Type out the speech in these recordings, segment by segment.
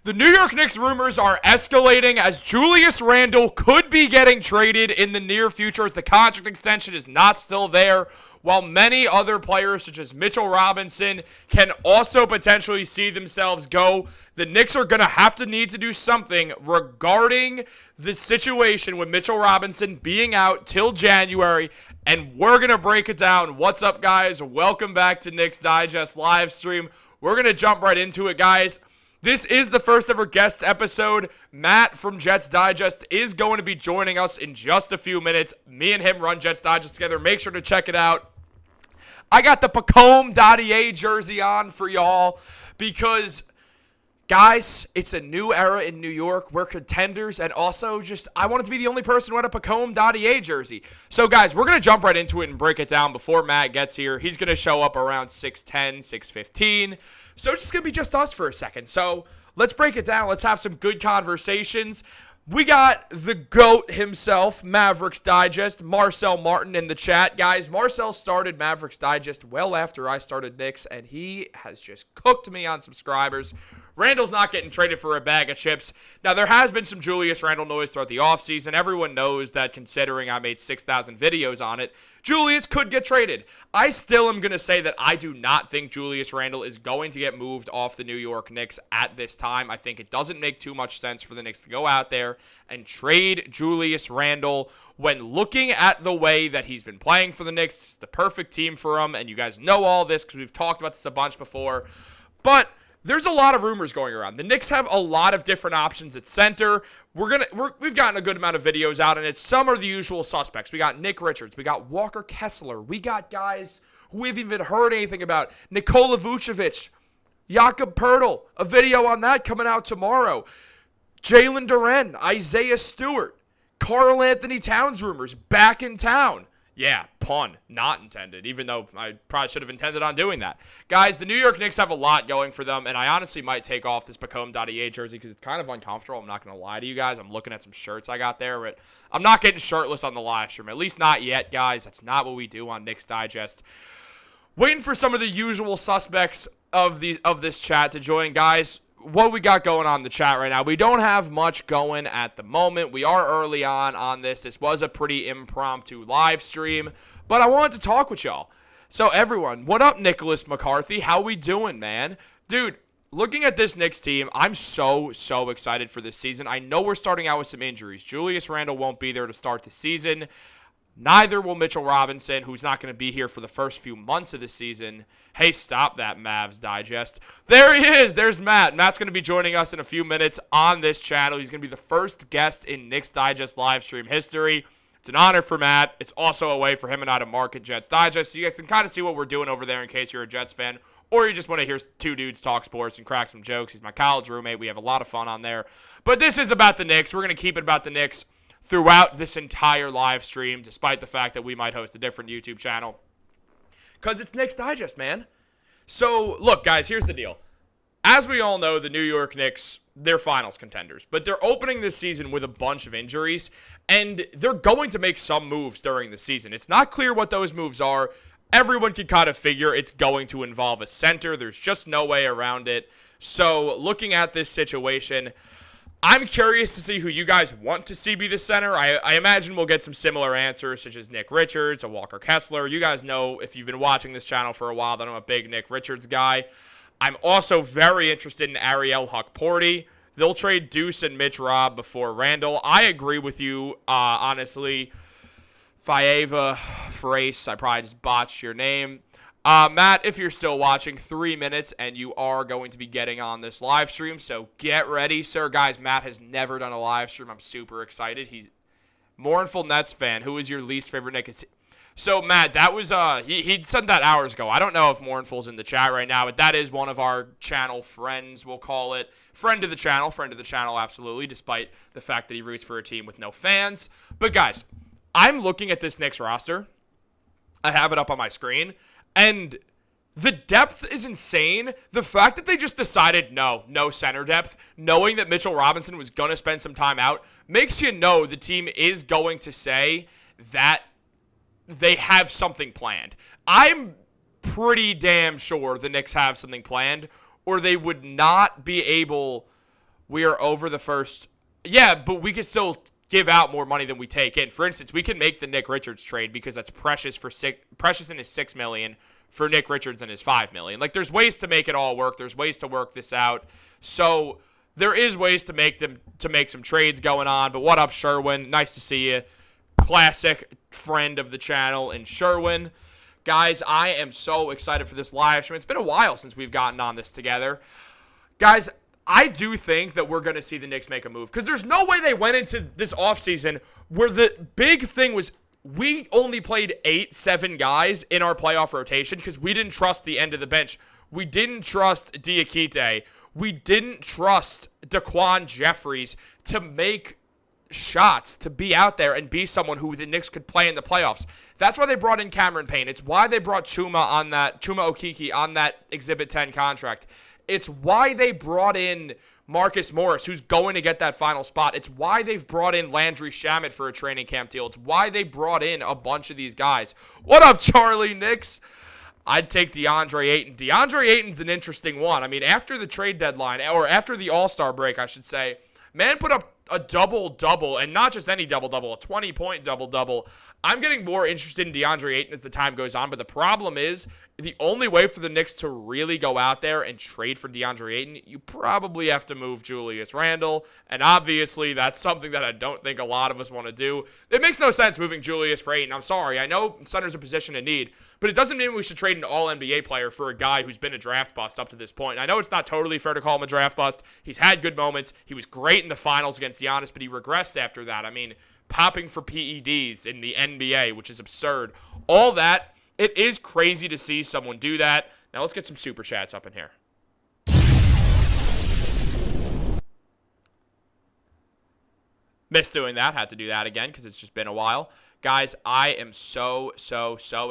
The New York Knicks rumors are escalating as Julius Randle could be getting traded in the near future as the contract extension is not still there, while many other players such as Mitchell Robinson can also potentially see themselves go. The Knicks are going to have to need to do something regarding the situation with Mitchell Robinson being out till January, and we're going to break it down. What's up, guys? Welcome back to Knicks Digest live stream. We're going to jump right into it, guys. This is the first ever guest episode. Matt from Jets Digest is going to be joining us in just a few minutes. Me and him run Jets Digest together. Make sure to check it out. I got the Pacome.EA jersey on for y'all because, guys, it's a new era in New York. We're contenders, and also just I wanted to be the only person who had a Pacome.EA jersey. So, guys, we're going to jump right into it and break it down before Matt gets here. He's going to show up around 6:10, 6:15. So it's just going to be just us for a second. So let's break it down. Let's have some good conversations. We got the GOAT himself, Mavericks Digest, Marcel Martin in the chat. Guys, Marcel started Mavericks Digest well after I started Knicks, and he has just cooked me on subscribers. Randle's not getting traded for a bag of chips. Now, there has been some Julius Randle noise throughout the offseason. Everyone knows that considering I made 6,000 videos on it, Julius could get traded. I still am going to say that I do not think Julius Randle is going to get moved off the New York Knicks at this time. I think it doesn't make too much sense for the Knicks to go out there and trade Julius Randle when looking at the way that he's been playing for the Knicks. It's the perfect team for him, and you guys know all this because we've talked about this a bunch before. But there's a lot of rumors going around. The Knicks have a lot of different options at center. We've gotten a good amount of videos out, and some are the usual suspects. We got Nick Richards. We got Walker Kessler. We got guys who we've even heard anything about. Nikola Vucevic, Jakob Poeltl. A video on that coming out tomorrow. Jalen Duren, Isaiah Stewart, Karl Anthony Towns rumors back in town. Yeah, pun, not intended, even though I probably should have intended on doing that. Guys, the New York Knicks have a lot going for them, and I honestly might take off this Pacome.EA jersey because it's kind of uncomfortable. I'm not going to lie to you guys. I'm looking at some shirts I got there, but I'm not getting shirtless on the live stream, at least not yet, guys. That's not what we do on Knicks Digest. Waiting for some of the usual suspects of this chat to join, guys. What we got going on in the chat right now, we don't have much going at the moment. We are early on this. This was a pretty impromptu live stream, but I wanted to talk with y'all. So everyone, what up, Nicholas McCarthy? How we doing, man? Dude, looking at this Knicks team, I'm so excited for this season. I know we're starting out with some injuries. Julius Randle won't be there to start the season. Neither will Mitchell Robinson, who's not going to be here for the first few months of the season. Hey, stop that, Mavs Digest. There he is. There's Matt. Matt's going to be joining us in a few minutes on this channel. He's going to be the first guest in Knicks Digest live stream history. It's an honor for Matt. It's also a way for him and I to market Jets Digest, so you guys can kind of see what we're doing over there in case you're a Jets fan, or you just want to hear two dudes talk sports and crack some jokes. He's my college roommate. We have a lot of fun on there. But this is about the Knicks. We're going to keep it about the Knicks throughout this entire live stream, despite the fact that we might host a different YouTube channel. Because it's Knicks Digest, man. So, look, guys, here's the deal. As we all know, the New York Knicks, they're finals contenders. But they're opening this season with a bunch of injuries, and they're going to make some moves during the season. It's not clear what those moves are. Everyone can kind of figure it's going to involve a center. There's just no way around it. So, looking at this situation, I'm curious to see who you guys want to see be the center. I imagine we'll get some similar answers, such as Nick Richards, a Walker Kessler. You guys know, if you've been watching this channel for a while, that I'm a big Nick Richards guy. I'm also very interested in Ariel Hukporti. They'll trade Deuce and Mitch Robb before Randle. I agree with you, honestly. Faeva Frace, I probably just botched your name. Matt, if you're still watching, 3 minutes, and you are going to be getting on this live stream, so get ready, sir. Guys, Matt has never done a live stream. I'm super excited. He's mournful Nets fan. Who is your least favorite Knicks? So, Matt, that was, he said that hours ago. I don't know if Mournful's in the chat right now, but that is one of our channel friends, we'll call it. Friend of the channel, absolutely, despite the fact that he roots for a team with no fans. But, guys, I'm looking at this Knicks roster. I have it up on my screen. And the depth is insane. The fact that they just decided no center depth, knowing that Mitchell Robinson was going to spend some time out, makes you know the team is going to say that they have something planned. I'm pretty damn sure the Knicks have something planned, or they would not be able, we are over the first. Yeah, but we could still give out more money than we take in. For instance, we can make the Nick Richards trade because that's Precious in his $6 million for Nick Richards and his $5 million. Like, there's ways to make it all work. There's ways to work this out. So there is ways to make some trades going on. But what up, Sherwin? Nice to see you. Classic friend of the channel in Sherwin. Guys, I am so excited for this live stream. It's been a while since we've gotten on this together. Guys, I do think that we're going to see the Knicks make a move because there's no way they went into this offseason where the big thing was we only played 7 guys in our playoff rotation because we didn't trust the end of the bench. We didn't trust Diakite. We didn't trust Daquan Jeffries to make shots, to be out there and be someone who the Knicks could play in the playoffs. That's why they brought in Cameron Payne. It's why they brought Chuma Okeke on that Exhibit 10 contract. It's why they brought in Marcus Morris, who's going to get that final spot. It's why they've brought in Landry Shamet for a training camp deal. It's why they brought in a bunch of these guys. What up, Charlie Knicks? I'd take DeAndre Ayton. DeAndre Ayton's an interesting one. I mean, after the trade deadline, or after the All-Star break, I should say, man put up a double-double, and not just any double-double, a 20-point double-double. I'm getting more interested in DeAndre Ayton as the time goes on, but the problem is the only way for the Knicks to really go out there and trade for DeAndre Ayton, you probably have to move Julius Randle, and obviously that's something that I don't think a lot of us want to do. It makes no sense moving Julius for Ayton. I'm sorry. I know center's a position in need, but it doesn't mean we should trade an all-NBA player for a guy who's been a draft bust up to this point. I know it's not totally fair to call him a draft bust. He's had good moments. He was great in the finals against Giannis, but he regressed after that. I mean, popping for PEDs in the NBA, which is absurd. All that, it is crazy to see someone do that. Now let's get some super chats up in here. Missed doing that. Had to do that again because it's just been a while. Guys, I am so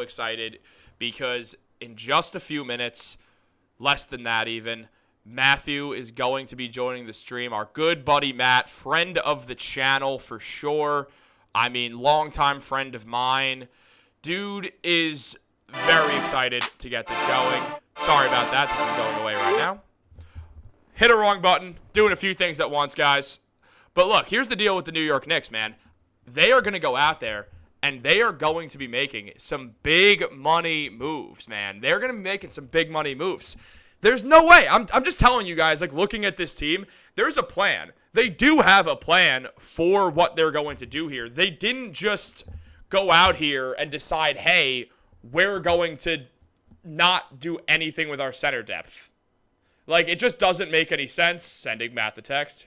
excited because in just a few minutes, less than that even, Matthew is going to be joining the stream. Our good buddy Matt, friend of the channel for sure. I mean, longtime friend of mine. Dude is very excited to get this going. Sorry about that. This is going away right now. Hit a wrong button. Doing a few things at once, guys. But look, here's the deal with the New York Knicks, man. They are going to go out there, and they are going to be making some big money moves, man. They're going to be making some big money moves. There's no way. I'm just telling you guys, like, looking at this team, there's a plan. They do have a plan for what they're going to do here. They didn't just go out here and decide, hey, we're going to not do anything with our center depth. Like, it just doesn't make any sense. Sending Matt the text.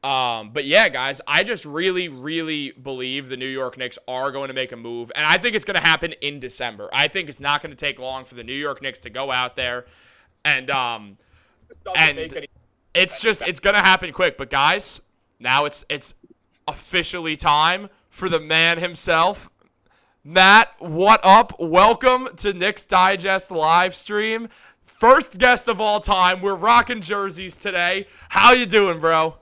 But yeah, guys, I just really believe the New York Knicks are going to make a move, and I think it's going to happen in December. I think it's not going to take long for the New York Knicks to go out there, and it's going to happen quick. But guys, now it's officially time for the man himself, Matt. What up? Welcome to Knicks Digest live stream. First guest of all time. We're rocking jerseys today. How you doing, bro?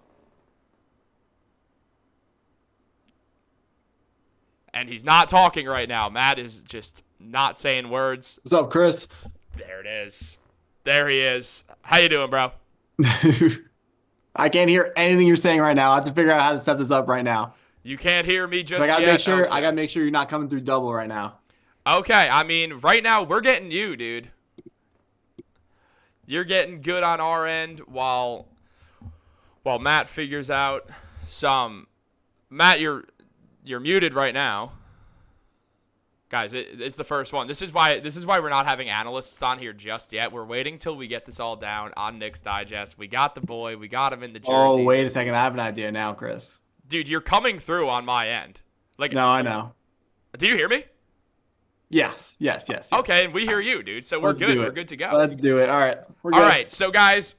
And he's not talking right now. Matt is just not saying words. What's up, Chris? There it is. There he is. How you doing, bro? I can't hear anything you're saying right now. I have to figure out how to set this up right now. You can't hear me just I gotta yet? make sure. Okay. I gotta make sure you're not coming through double right now. Okay, I mean, right now we're getting you, dude. You're getting good on our end while Matt figures out some. Matt, you're muted right now. Guys, it's the first one. This is why we're not having analysts on here just yet. We're waiting till we get this all down on Knicks Digest. We got the boy. We got him in the jersey. Oh, wait a second. I have an idea now, Chris. Dude, you're coming through on my end. Like, no, I know. Do you hear me? Yes. Okay, and we hear you, dude. So we're good. We're good to go. Let's do it. All right. We're good. All right. So, guys,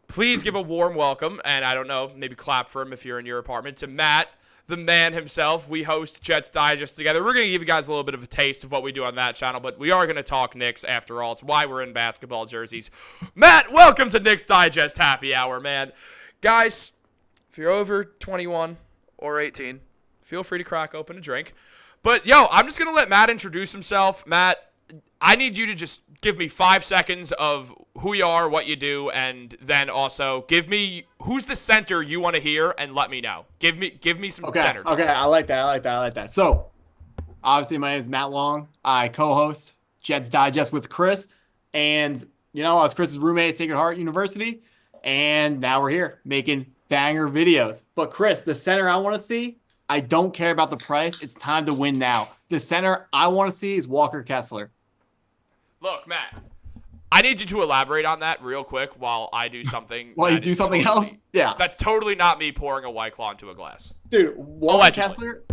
please give a warm welcome, and I don't know, maybe clap for him if you're in your apartment, to Matt, the man himself. We host Jets Digest together. We're going to give you guys a little bit of a taste of what we do on that channel, but we are going to talk Knicks after all. It's why we're in basketball jerseys. Matt, welcome to Knicks Digest Happy Hour, man. Guys, if you're over 21 or 18, feel free to crack open a drink. But, yo, I'm just going to let Matt introduce himself. Matt, I need you to just give me 5 seconds of who you are, what you do, and then also give me who's the center you want to hear, and let me know. Give me some center talk. Okay, I like that. So, obviously, my name is Matt Long. I co-host Jets Digest with Chris, and I was Chris's roommate at Sacred Heart University, and now we're here making banger videos. But Chris, the center I want to see, I don't care about the price. It's time to win now. The center I want to see is Walker Kessler. Look, Matt, I need you to elaborate on that real quick while I do something. While you do something else? Yeah. That's totally not me pouring a White Claw into a glass. Dude, Walker Kessler,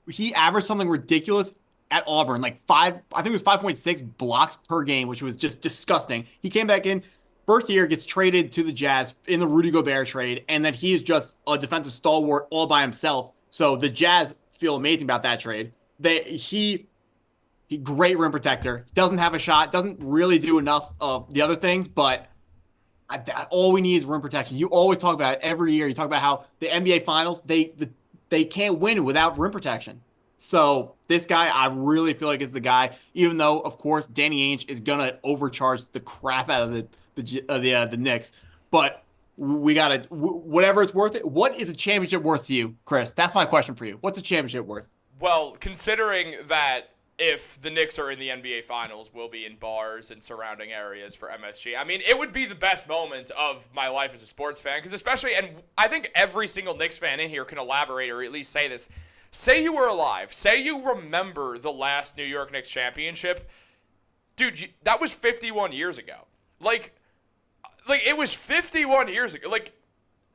he averaged something ridiculous at Auburn, like I think it was 5.6 blocks per game, which was just disgusting. He came back in, first year, gets traded to the Jazz in the Rudy Gobert trade, and then he is just a defensive stalwart all by himself. So the Jazz feel amazing about that trade. He great rim protector. Doesn't have a shot. Doesn't really do enough of the other things, but all we need is rim protection. You always talk about it every year. You talk about how the NBA Finals, they can't win without rim protection. So this guy, I really feel like is the guy. Even though, of course, Danny Ainge is gonna overcharge the crap out of the Knicks, but we gotta whatever it's worth it. What is a championship worth to you, Chris? That's my question for you. What's a championship worth? Well, considering that if the Knicks are in the NBA Finals, we'll be in bars and surrounding areas for MSG. I mean, it would be the best moment of my life as a sports fan, because especially, and I think every single Knicks fan in here can elaborate or at least say this. Say you were alive. Say you remember the last New York Knicks championship. Dude, that was 51 years ago. Like it was 51 years ago. Like,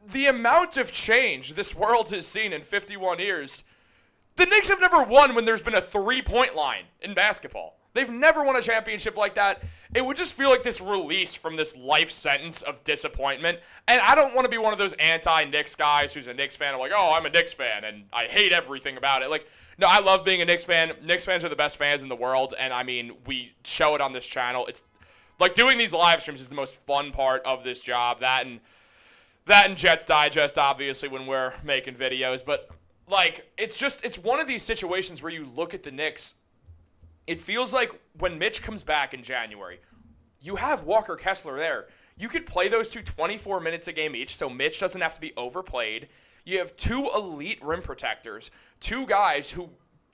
the amount of change this world has seen in 51 years. The Knicks have never won when there's been a 3-point line in basketball. They've never won a championship like that. It would just feel like this release from this life sentence of disappointment. And I don't want to be one of those anti-Knicks guys who's a Knicks fan. I'm like, oh, I'm a Knicks fan, and I hate everything about it. Like, no, I love being a Knicks fan. Knicks fans are the best fans in the world, and I mean, we show it on this channel. It's like doing these live streams is the most fun part of this job. That and Jets Digest, obviously, when we're making videos. But like, it's one of these situations where you look at the Knicks. It feels like when Mitch comes back in January, you have Walker Kessler there. You could play those two 24 minutes a game each, so Mitch doesn't have to be overplayed. You have 2 elite rim protectors, 2 guys who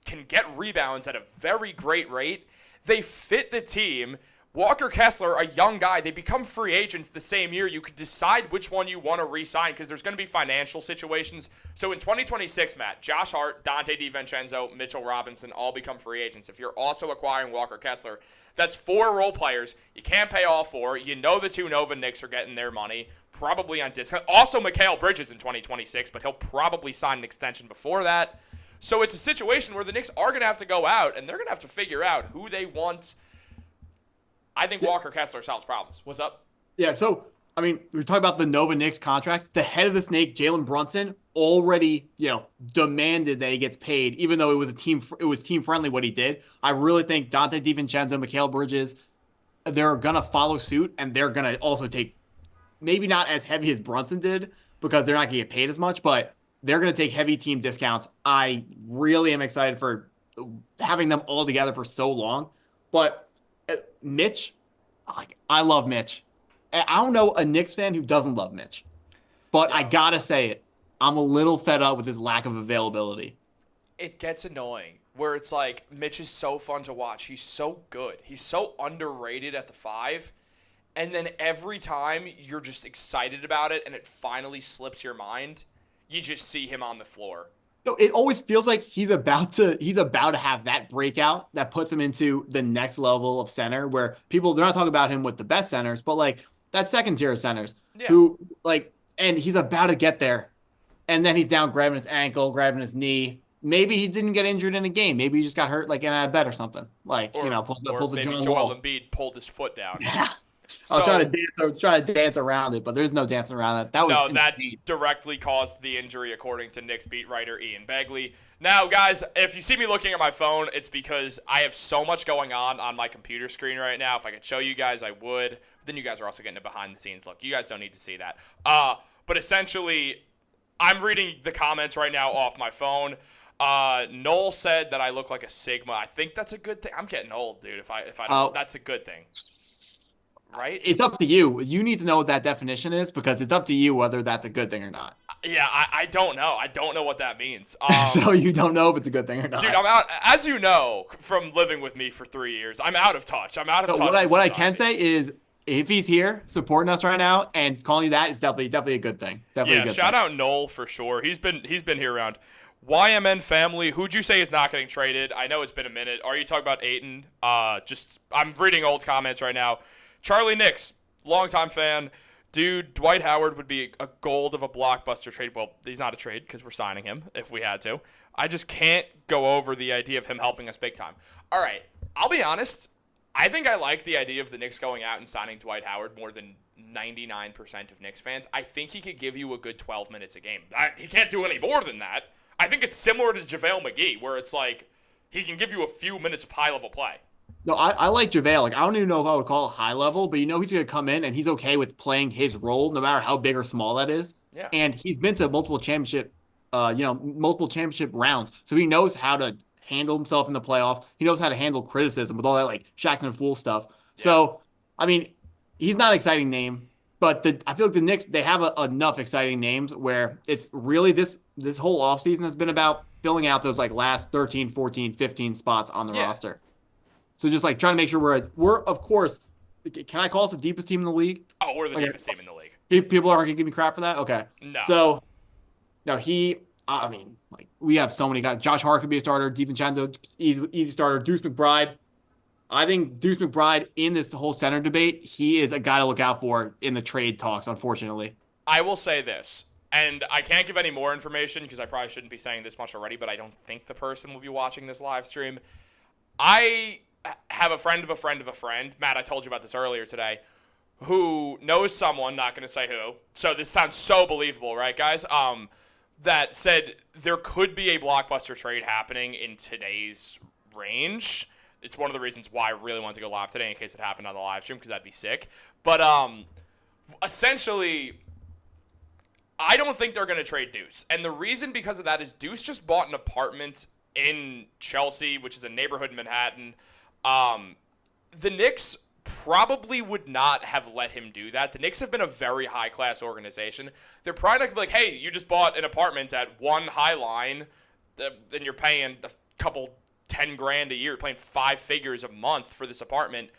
can get rebounds at a very great rate. They fit the team. Walker Kessler, a young guy, they become free agents the same year. You could decide which one you want to re-sign because there's going to be financial situations. So in 2026, Matt, Josh Hart, Dante DiVincenzo, Mitchell Robinson all become free agents. If you're also acquiring Walker Kessler, that's 4 role players. You can't pay all 4. You know the 2 Nova Knicks are getting their money, probably on discount. Also, Mikal Bridges in 2026, but he'll probably sign an extension before that. So it's a situation where the Knicks are going to have to go out, and they're going to have to figure out who they want. I think Walker Kessler solves problems. What's up? Yeah, so, I mean, we're talking about the Nova Knicks contracts. The head of the snake, Jalen Brunson, already, demanded that he gets paid, even though it was team friendly what he did. I really think Dante DiVincenzo, Mikal Bridges, they're going to follow suit, and they're going to also take, maybe not as heavy as Brunson did, because they're not going to get paid as much, but they're going to take heavy team discounts. I really am excited for having them all together for so long. But Mitch, I love Mitch. I don't know a Knicks fan who doesn't love Mitch. But I got to say it. I'm a little fed up with his lack of availability. It gets annoying where it's like Mitch is so fun to watch. He's so good. He's so underrated at the 5. And then every time you're just excited about it and it finally slips your mind, you just see him on the floor. It always feels like he's about to have that breakout that puts him into the next level of center where they're not talking about him with the best centers, but like that second tier of centers who and he's about to get there. And then he's down grabbing his ankle, grabbing his knee. Maybe he didn't get injured in a game. Maybe he just got hurt like in a bet or something. Pulls a John Wall. Embiid pulled his foot down. I was trying to dance around it, but there's no dancing around it. That directly caused the injury, according to Knicks beat writer Ian Begley. Now, guys, if you see me looking at my phone, it's because I have so much going on my computer screen right now. If I could show you guys, I would. But then you guys are also getting a behind-the-scenes look. You guys don't need to see that. But essentially, I'm reading the comments right now off my phone. Noel said that I look like a Sigma. I think that's a good thing. I'm getting old, dude. If I don't, that's a good thing. Right? It's up to you. You need to know what that definition is because it's up to you whether that's a good thing or not. Yeah, I don't know. I don't know what that means. So you don't know if it's a good thing or not. Dude, I'm out. As you know from living with me for 3 years, I'm out of touch. I'm out of touch. What I can say is, if he's here supporting us right now and calling you that, it's definitely a good thing. Definitely a good shout thing. out Noel for sure. He's been here around. YMN family, who'd you say is not getting traded? I know it's been a minute. Are you talking about Aiton? I'm reading old comments right now. Charlie Knicks, longtime fan. Dude, Dwight Howard would be a gold of a blockbuster trade. Well, he's not a trade because we're signing him if we had to. I just can't go over the idea of him helping us big time. All right, I'll be honest. I think I like the idea of the Knicks going out and signing Dwight Howard more than 99% of Knicks fans. I think he could give you a good 12 minutes a game. He can't do any more than that. I think it's similar to JaVale McGee, where it's like he can give you a few minutes of high-level play. No, I like JaVale. Like, I don't even know if I would call it high level, but he's going to come in and he's okay with playing his role, no matter how big or small that is. Yeah. And he's been to multiple championship rounds, so he knows how to handle himself in the playoffs. He knows how to handle criticism with all that like Shaqtin' Fool stuff. Yeah. So, I mean, he's not an exciting name, but I feel like the Knicks, they have enough exciting names where it's really this whole offseason has been about filling out those like last 13, 14, 15 spots on the roster. So just like trying to make sure we're of course, can I call us the deepest team in the league? Oh, we're the deepest team in the league. People aren't gonna give me crap for that. Okay. No. So, no, we have so many guys. Josh Hart could be a starter. DiVincenzo, easy starter. Deuce McBride. I think Deuce McBride in this whole center debate, he is a guy to look out for in the trade talks. Unfortunately, I will say this. And I can't give any more information because I probably shouldn't be saying this much already, but I don't think the person will be watching this live stream. I have a friend of a friend of a friend, Matt, I told you about this earlier today, who knows someone, not going to say who, so this sounds so believable, right, guys, that said there could be a blockbuster trade happening in today's range. It's one of the reasons why I really wanted to go live today in case it happened on the live stream, because that'd be sick. But essentially, I don't think they're going to trade Deuce. And the reason because of that is Deuce just bought an apartment in Chelsea, which is a neighborhood in Manhattan. The Knicks probably would not have let him do that. The Knicks have been a very high-class organization. They're probably not going to be like, hey, you just bought an apartment at One High Line, then you're paying a couple $10,000 a year, you're paying 5 figures a month for this apartment.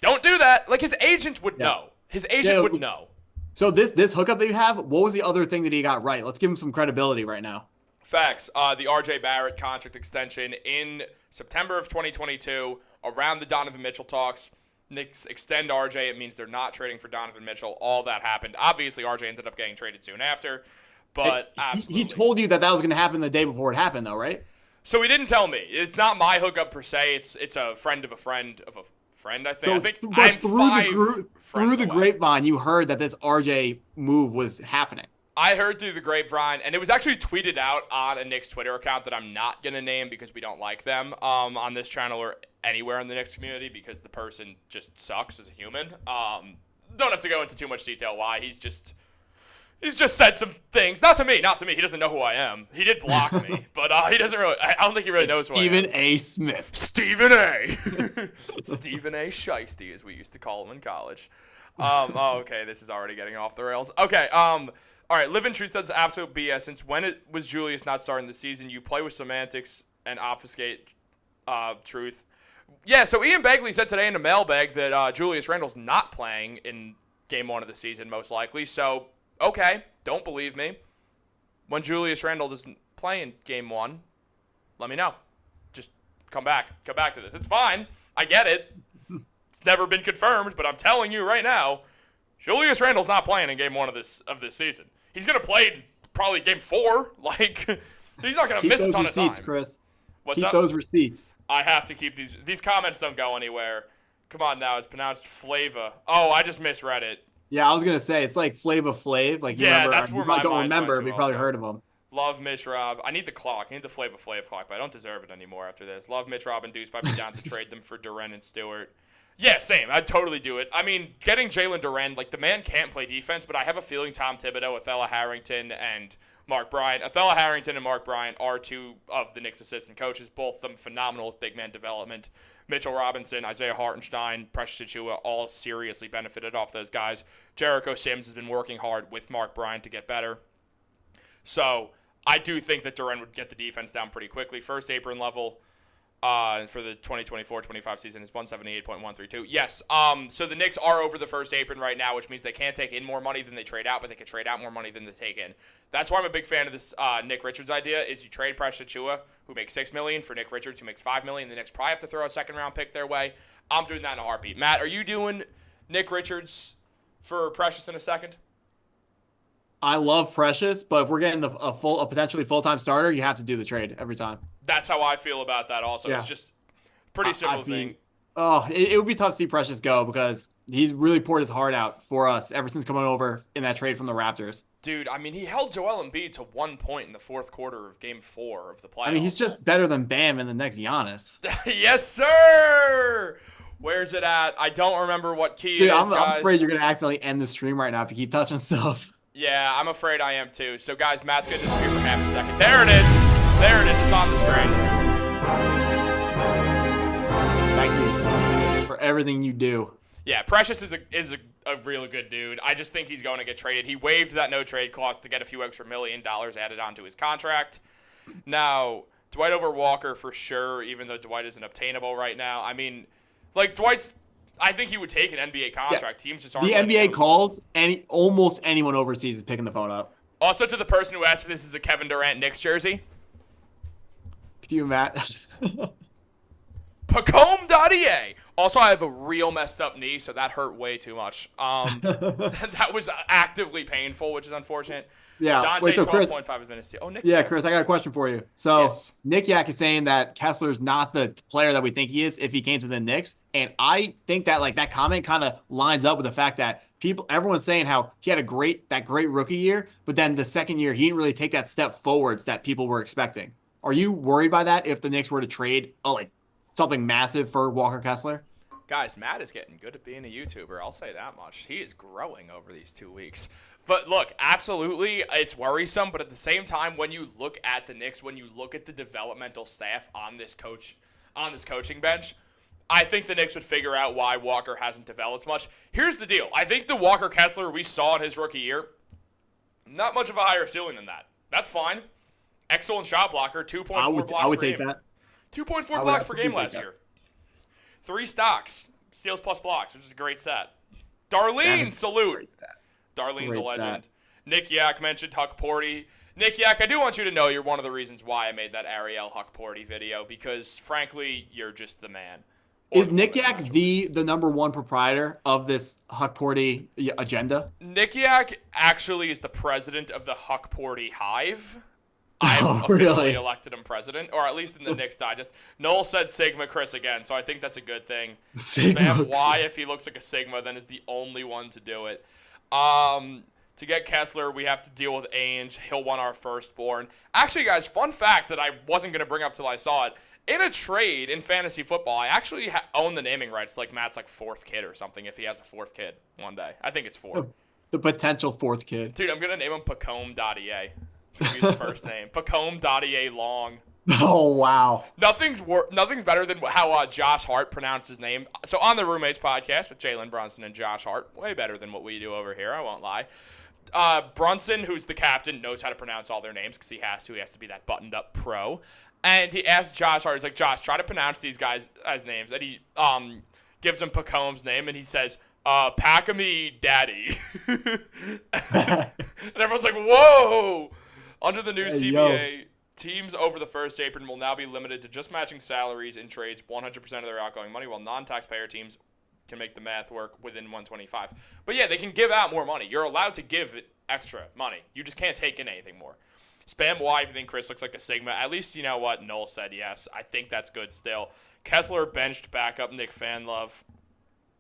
Don't do that. Like, his agent would know. His agent would know. So this hookup that you have, what was the other thing that he got right? Let's give him some credibility right now. Facts. The R.J. Barrett contract extension in September of 2022, around the Donovan Mitchell talks. Knicks extend R.J. It means they're not trading for Donovan Mitchell. All that happened. Obviously, R.J. ended up getting traded soon after, but absolutely. He told you that was going to happen the day before it happened, though, right? So he didn't tell me. It's not my hookup per se. It's a friend of a friend of a friend, I think. So, I'm through the grapevine, you heard that this R.J. move was happening. I heard through the grapevine, and it was actually tweeted out on a Knicks Twitter account that I'm not going to name because we don't like them on this channel or anywhere in the Knicks community because the person just sucks as a human. Don't have to go into too much detail why. He's just said some things. Not to me. He doesn't know who I am. He did block me, but he doesn't really. I don't think he really knows who I am. Stephen A. Smith. Stephen A. Stephen A. Shiesty, as we used to call him in college. Okay, this is already getting off the rails. Okay, all right, Live in Truth says absolute BS. Since when it was Julius not starting the season, you play with semantics and obfuscate truth. Yeah, so Ian Begley said today in the mailbag that Julius Randle's not playing in Game 1 of the season, most likely. So, okay, don't believe me. When Julius Randle doesn't play in Game 1, let me know. Just come back to this. It's fine. I get it. It's never been confirmed, but I'm telling you right now, Julius Randle's not playing in Game 1 of this season. He's going to play in probably Game 4. Like, he's not going to miss a ton of time. Chris. What's keep up? Those receipts. I have to keep these. These comments don't go anywhere. Come on now. It's pronounced Flava. Oh, I just misread it. Yeah, I was going to say, it's like Flava Flav. Like, you remember, that's where my don't mind remember, went but to you probably also. heard of him. Love Mitch Rob. I need the clock. I need the Flava Flav clock, but I don't deserve it anymore after this. Love Mitch Rob and Deuce. Might be down to trade them for Duren and Stewart. Yeah, same. I'd totally do it. I mean, getting Jalen Duren, like, the man can't play defense, but I have a feeling Tom Thibodeau, Othella Harrington, and Mark Bryant. Othello Harrington and Mark Bryant are two of the Knicks assistant coaches, both of them phenomenal with big man development. Mitchell Robinson, Isaiah Hartenstein, Precious Achiuwa all seriously benefited off those guys. Jericho Sims has been working hard with Mark Bryant to get better. So I do think that Duren would get the defense down pretty quickly. First apron level for the 2024-25 season is 178.132. Yes, so the Knicks are over the first apron right now, which means they can't take in more money than they trade out, but they can trade out more money than they take in. That's why I'm a big fan of this Nick Richards idea, is you trade Precious Achiuwa, who makes $6 million, for Nick Richards, who makes $5 million. The Knicks probably have to throw a second-round pick their way. I'm doing that in a heartbeat. Matt, are you doing Nick Richards for Precious in a second? I love Precious, but if we're getting a potentially full-time starter, you have to do the trade every time. That's how I feel about that also. Yeah. It's just a pretty simple thing. It would be tough to see Precious go because he's really poured his heart out for us ever since coming over in that trade from the Raptors. Dude, I mean, he held Joel Embiid to 1 point in the fourth quarter of Game 4 of the playoffs. I mean, he's just better than Bam and the next Giannis. Yes, sir! Where's it at? I don't remember what key it is, guys. I'm afraid you're going to accidentally end the stream right now if you keep touching stuff. Yeah, I'm afraid I am too. So, guys, Matt's going to disappear for half a second. There it is. There it is. It's on the screen. Thank you for everything you do. Yeah, Precious is a really good dude. I just think he's going to get traded. He waived that no-trade clause to get a few extra $1 million added onto his contract. Now, Dwight over Walker for sure, even though Dwight isn't obtainable right now. I mean, like, I think he would take an NBA contract. Yeah. Teams just aren't. The NBA calls, and almost anyone overseas is picking the phone up. Also, to the person who asked if this is a Kevin Durant Knicks jersey. Could you, Matt? Pacome.ea. Also, I have a real messed up knee, so that hurt way too much. That was actively painful, which is unfortunate. Yeah. Dante, 12.5 minutes. Oh, Nick. Yeah, Chris, I got a question for you. So, yes. Nick Yak is saying that Kessler's not the player that we think he is if he came to the Knicks, and I think that that comment kind of lines up with the fact that everyone's saying how he had that great rookie year, but then the second year he didn't really take that step forwards that people were expecting. Are you worried by that if the Knicks were to trade something massive for Walker Kessler? Guys, Matt is getting good at being a YouTuber. I'll say that much. He is growing over these 2 weeks. But look, absolutely, it's worrisome. But at the same time, when you look at the Knicks, when you look at the developmental staff on this coaching bench, I think the Knicks would figure out why Walker hasn't developed much. Here's the deal. I think the Walker Kessler we saw in his rookie year, not much of a higher ceiling than that. That's fine. Excellent shot blocker, 2.4 blocks per game. I would take that. 2.4 blocks per game last year. 3 stocks, steals plus blocks, which is a great stat. Darlene, salute. Great stat. Darlene's a legend. Stat. Nick Yak mentioned Huck Porty. Nick Yak, I do want you to know you're one of the reasons why I made that Ariel Huck Porty video because, frankly, you're just the man. Is Nick Yak the number one proprietor of this Huck Porty agenda? Nick Yak actually is the president of the Huck Porty Hive. I've officially really? elected him president, or at least in the Knicks Digest. Noel said Sigma Chris again, so I think that's a good thing. Sigma. Why, if he looks like a Sigma, then is the only one to do it. To get Kessler, we have to deal with Ainge. He'll want our firstborn. Actually, guys, fun fact that I wasn't going to bring up till I saw it. In a trade in fantasy football, I actually own the naming rights like Matt's fourth kid or something if he has a fourth kid one day. I think it's 4. The potential fourth kid. Dude, I'm going to name him Pacome.ea. It's going to be his first name. Pacome.ea Long. Oh, wow. Nothing's better than how Josh Hart pronounced his name. So on the Roommates podcast with Jalen Brunson and Josh Hart, way better than what we do over here, I won't lie. Brunson, who's the captain, knows how to pronounce all their names because he has to. He has to be that buttoned-up pro. And he asked Josh Hart, he's like, Josh, try to pronounce these guys' names. And he gives him Pacome's name, and he says, Pacome Daddy. And everyone's like, whoa! Under the new CBA, teams over the first apron will now be limited to just matching salaries in trades 100% of their outgoing money, while non-taxpayer teams can make the math work within 125. But yeah, they can give out more money. You're allowed to give extra money. You just can't take in anything more. Spam why if you think Chris looks like a Sigma. At least you know what Noel said yes. I think that's good still. Kessler benched backup Nick Fanlove.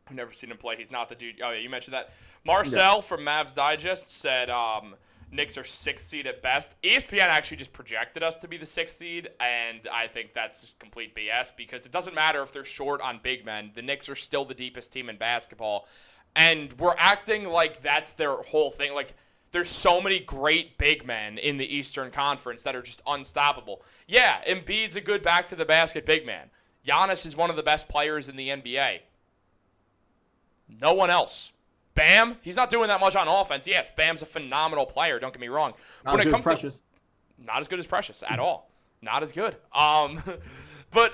I've never seen him play. He's not the dude. Oh, yeah, you mentioned that. Marcel from Mavs Digest said Knicks are 6th seed at best. ESPN actually just projected us to be the 6th seed, and I think that's just complete BS because it doesn't matter if they're short on big men. The Knicks are still the deepest team in basketball, and we're acting like that's their whole thing. Like, There's so many great big men in the Eastern Conference that are just unstoppable. Yeah, Embiid's a good back-to-the-basket big man. Giannis is one of the best players in the NBA. No one else. Bam, he's not doing that much on offense. Yes, Bam's a phenomenal player, don't get me wrong. Not as good as Precious. Not as good as Precious at all. Not as good. But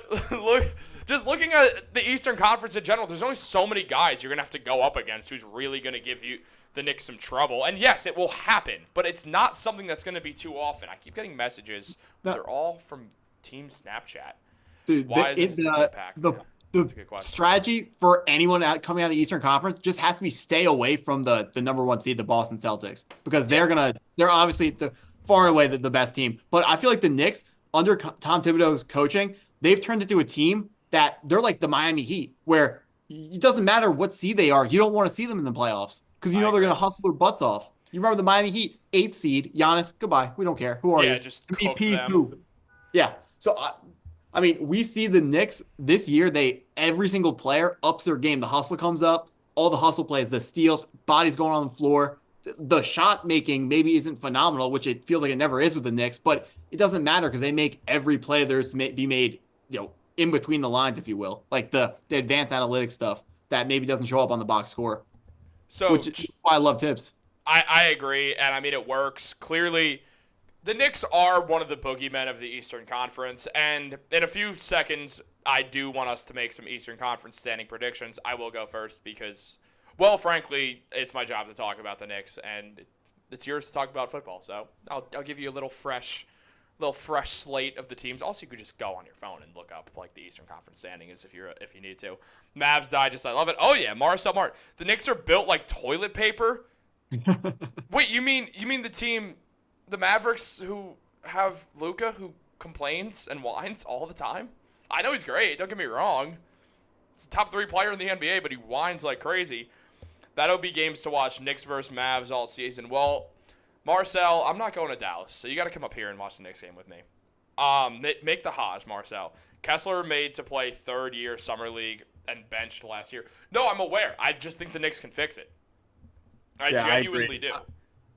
just looking at the Eastern Conference in general, there's only so many guys you're going to have to go up against who's really going to give you the Knicks some trouble. And yes, it will happen, but it's not something that's going to be too often. I keep getting messages. They're all from Team Snapchat. Dude, the strategy for anyone coming out of the Eastern Conference just has to be stay away from the number 1 seed, the Boston Celtics, because they're obviously far and away the best team. But I feel like the Knicks, under Tom Thibodeau's coaching, they've turned into a team that they're like the Miami Heat, where it doesn't matter what seed they are. You don't want to see them in the playoffs because they're going to hustle their butts off. You remember the Miami Heat, 8th seed, Giannis, goodbye. We don't care. Who are you? Yeah, just MVP who? Yeah. So, I mean, we see the Knicks this year, every single player ups their game. The hustle comes up, all the hustle plays, the steals, bodies going on the floor. The shot making maybe isn't phenomenal, which it feels like it never is with the Knicks, but it doesn't matter because they make every play there's to be made, in between the lines, if you will, like the advanced analytics stuff that maybe doesn't show up on the box score. So which is why I love Tibbs. I agree, and I mean it works. Clearly, the Knicks are one of the boogeymen of the Eastern Conference, and in a few seconds, I do want us to make some Eastern Conference standing predictions. I will go first because, well, frankly, it's my job to talk about the Knicks, and it's yours to talk about football. So I'll give you a little fresh slate of the teams. Also, you could just go on your phone and look up like the Eastern Conference standings if you need to. Mavs Digest, I love it. Oh yeah, Marcel Mart. The Knicks are built like toilet paper. Wait, you mean the team, the Mavericks, who have Luka, who complains and whines all the time? I know he's great. Don't get me wrong. He's a top 3 player in the NBA, but he whines like crazy. That'll be games to watch. Knicks versus Mavs all season. Well, Marcel, I'm not going to Dallas, so you got to come up here and watch the Knicks game with me. Make the Hajj, Marcel. Kessler made to play 3rd-year summer league and benched last year. No, I'm aware. I just think the Knicks can fix it. I genuinely do.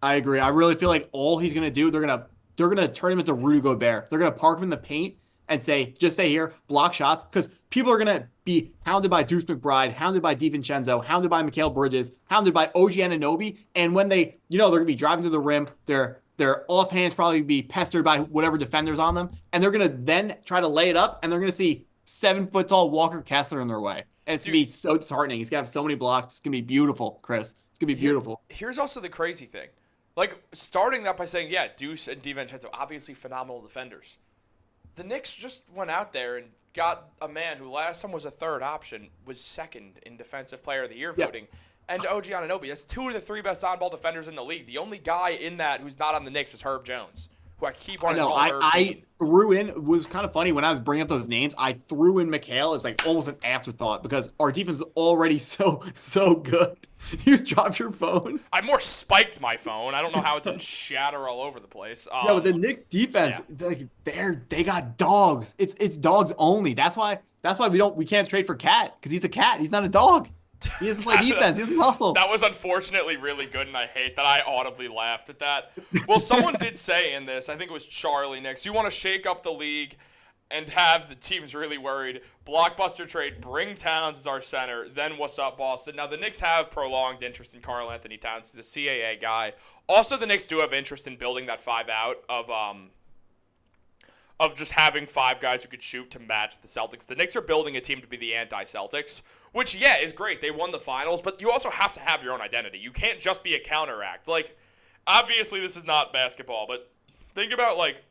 I agree. I really feel like all he's going to do, they're going to turn him into Rudy Gobert. They're going to park him in the paint and say, just stay here, block shots, because people are going to be hounded by Deuce McBride, hounded by DiVincenzo, hounded by Mikal Bridges, hounded by OG Anunoby, and when they're going to be driving to the rim, their offhands probably be pestered by whatever defenders on them, and they're going to then try to lay it up, and they're going to see 7-foot-tall Walker Kessler in their way. And it's going to be so disheartening. He's going to have so many blocks. It's going to be beautiful, Chris. It's going to be beautiful. Here's also the crazy thing. Like, starting that by saying, yeah, Deuce and DiVincenzo, obviously phenomenal defenders. The Knicks just went out there and got a man who last time was a 3rd option, was 2nd in Defensive Player of the Year voting, and OG Anunoby. That's 2 of the 3 best on-ball defenders in the league. The only guy in that who's not on the Knicks is Herb Jones, who I keep wanting to call Herb. I threw in, it was kind of funny when I was bringing up those names, I threw in Mikal as like almost an afterthought because our defense is already so good. You just dropped your phone. I more spiked my phone. I don't know how it didn't shatter all over the place. Yeah, but the Knicks defense, they got dogs. It's dogs only. That's why we can't trade for Cat because he's a cat. He's not a dog. He doesn't play defense. He doesn't hustle. That was unfortunately really good, and I hate that I audibly laughed at that. Well, someone did say in this, I think it was Charlie Nix, you want to shake up the league and have the teams really worried. Blockbuster trade, bring Towns as our center, then what's up, Boston? Now, the Knicks have prolonged interest in Karl Anthony Towns. He's a CAA guy. Also, the Knicks do have interest in building that 5 out of just having 5 guys who could shoot to match the Celtics. The Knicks are building a team to be the anti-Celtics, which, yeah, is great. They won the finals, but you also have to have your own identity. You can't just be a counteract. Like, obviously, this is not basketball, but think about, like,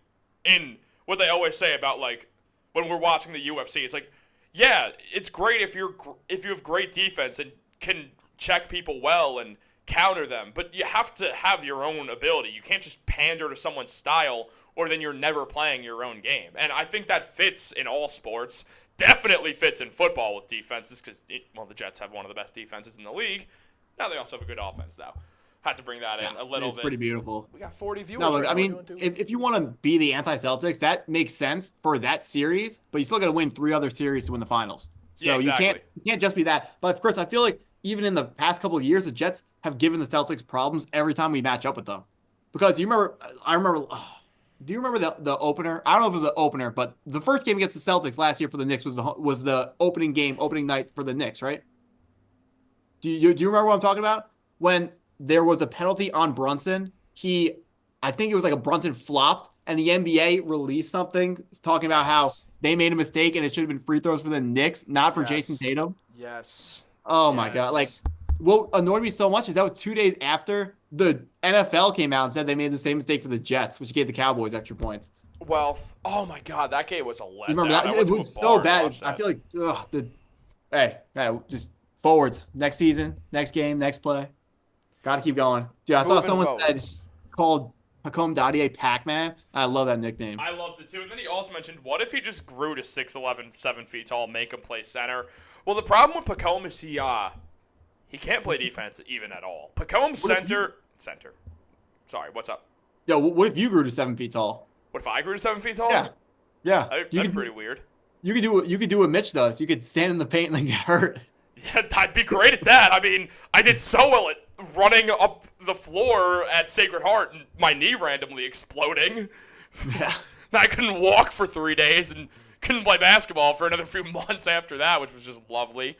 in what they always say about, like, when we're watching the UFC. It's like, yeah, it's great if you have great defense and can check people well and counter them, but you have to have your own ability. You can't just pander to someone's style or then you're never playing your own game. And I think that fits in all sports. Definitely fits in football with defenses because, the Jets have one of the best defenses in the league. Now they also have a good offense, though. Had to bring that in a little bit. It's pretty beautiful. We got 40 viewers. No, look, I mean, if you want to be the anti-Celtics, that makes sense for that series, but you still got to win 3 other series to win the finals. So yeah, exactly. you can't just be that. But of course, I feel like even in the past couple of years, the Jets have given the Celtics problems every time we match up with them. Because you remember, do you remember the opener? I don't know if it was the opener, but the first game against the Celtics last year for the Knicks was the opening night for the Knicks, right? Do you remember what I'm talking about? When there was a penalty on Brunson, I think it was like a Brunson flopped, and the NBA released something talking about how they made a mistake and it should have been free throws for the Knicks, not for Jason Tatum. Yes. Oh my God! Like, what annoyed me so much is that was 2 days after the NFL came out and said they made the same mistake for the Jets, which gave the Cowboys extra points. Well, oh my God, that game was a letdown. You remember that? It was so bad. I feel like, hey, just forwards. Next season, next game, next play. Got to keep going. Dude, I saw someone called Hakeem Daddier Pac-Man. I love that nickname. I loved it too. And then he also mentioned, what if he just grew to 6'11", 7 feet tall, make him play center? Well, the problem with Hakeem is he can't play defense even at all. Hakeem center. Sorry, what's up? Yo, what if you grew to 7 feet tall? What if I grew to 7 feet tall? Yeah. That'd be pretty weird. You could do what Mitch does. You could stand in the paint and then get hurt. Yeah, I'd be great at that. I mean, I did so well at running up the floor at Sacred Heart and my knee randomly exploding. Yeah. I couldn't walk for 3 days and couldn't play basketball for another few months after that, which was just lovely.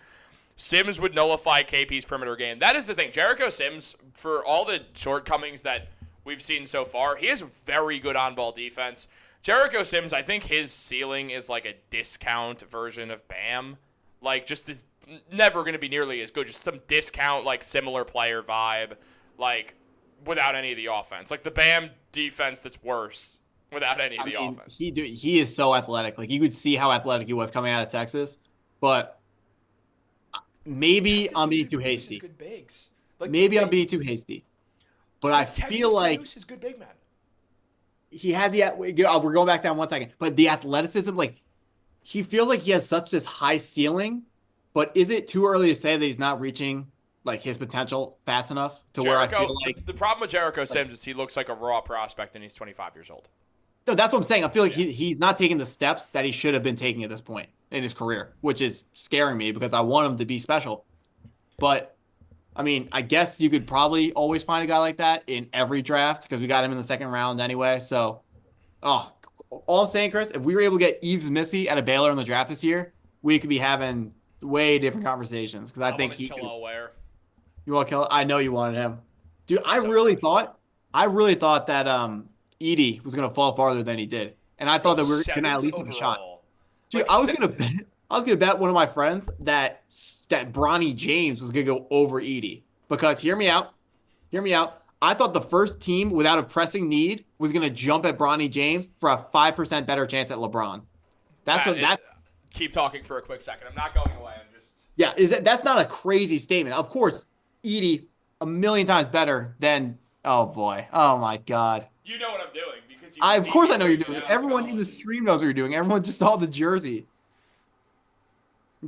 Sims would nullify KP's perimeter game. That is the thing. Jericho Sims, for all the shortcomings that we've seen so far, he has very good on-ball defense. Jericho Sims, I think his ceiling is like a discount version of Bam. Like, just this never going to be nearly as good. Just some discount, like, similar player vibe, like, without any of the offense. Like, the Bam defense that's worse without any of the offense. He is so athletic. Like, you could see how athletic he was coming out of Texas. But maybe I'm being too hasty. Good bigs. Maybe I'm being too hasty. But I feel like Texas good big man. He has we're going back down 1 second. But the athleticism, like, he feels like he has such this high ceiling. But is it too early to say that he's not reaching, like, his potential fast enough to where I feel like... The problem with Jericho Sims is he looks like a raw prospect and he's 25 years old. No, that's what I'm saying. I feel like he's not taking the steps that he should have been taking at this point in his career, which is scaring me because I want him to be special. But, I mean, I guess you could probably always find a guy like that in every draft because we got him in the second round anyway. So, all I'm saying, Chris, if we were able to get Yves Missy out of Baylor in the draft this year, we could be having way different conversations because I think he could. You want to kill? I know you wanted him, dude. I really thought that Edey was gonna fall farther than he did, and I thought that we were gonna at least have a shot. Dude, I was gonna bet one of my friends that Bronny James was gonna go over Edey because hear me out. I thought the first team without a pressing need was gonna jump at Bronny James for a 5% better chance at LeBron. That's. Keep talking for a quick second. I'm not going away. That's not a crazy statement. Of course, Edey a million times better than. Oh boy. Oh my God. You know what I'm doing because of course I know you're doing. Everyone in the stream knows what you're doing. Everyone just saw the jersey.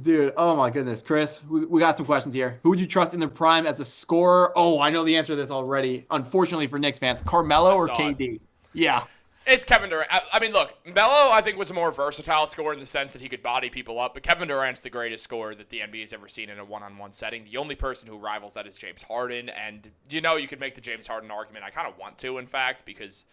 Dude, oh my goodness, Chris, we got some questions here. Who would you trust in their prime as a scorer? Oh, I know the answer to this already. Unfortunately for Knicks fans, Carmelo or KD? Yeah. It's Kevin Durant. I mean, look, Melo, I think, was a more versatile scorer in the sense that he could body people up, but Kevin Durant's the greatest scorer that the NBA has ever seen in a one-on-one setting. The only person who rivals that is James Harden, and, you could make the James Harden argument. I kind of want to, in fact, because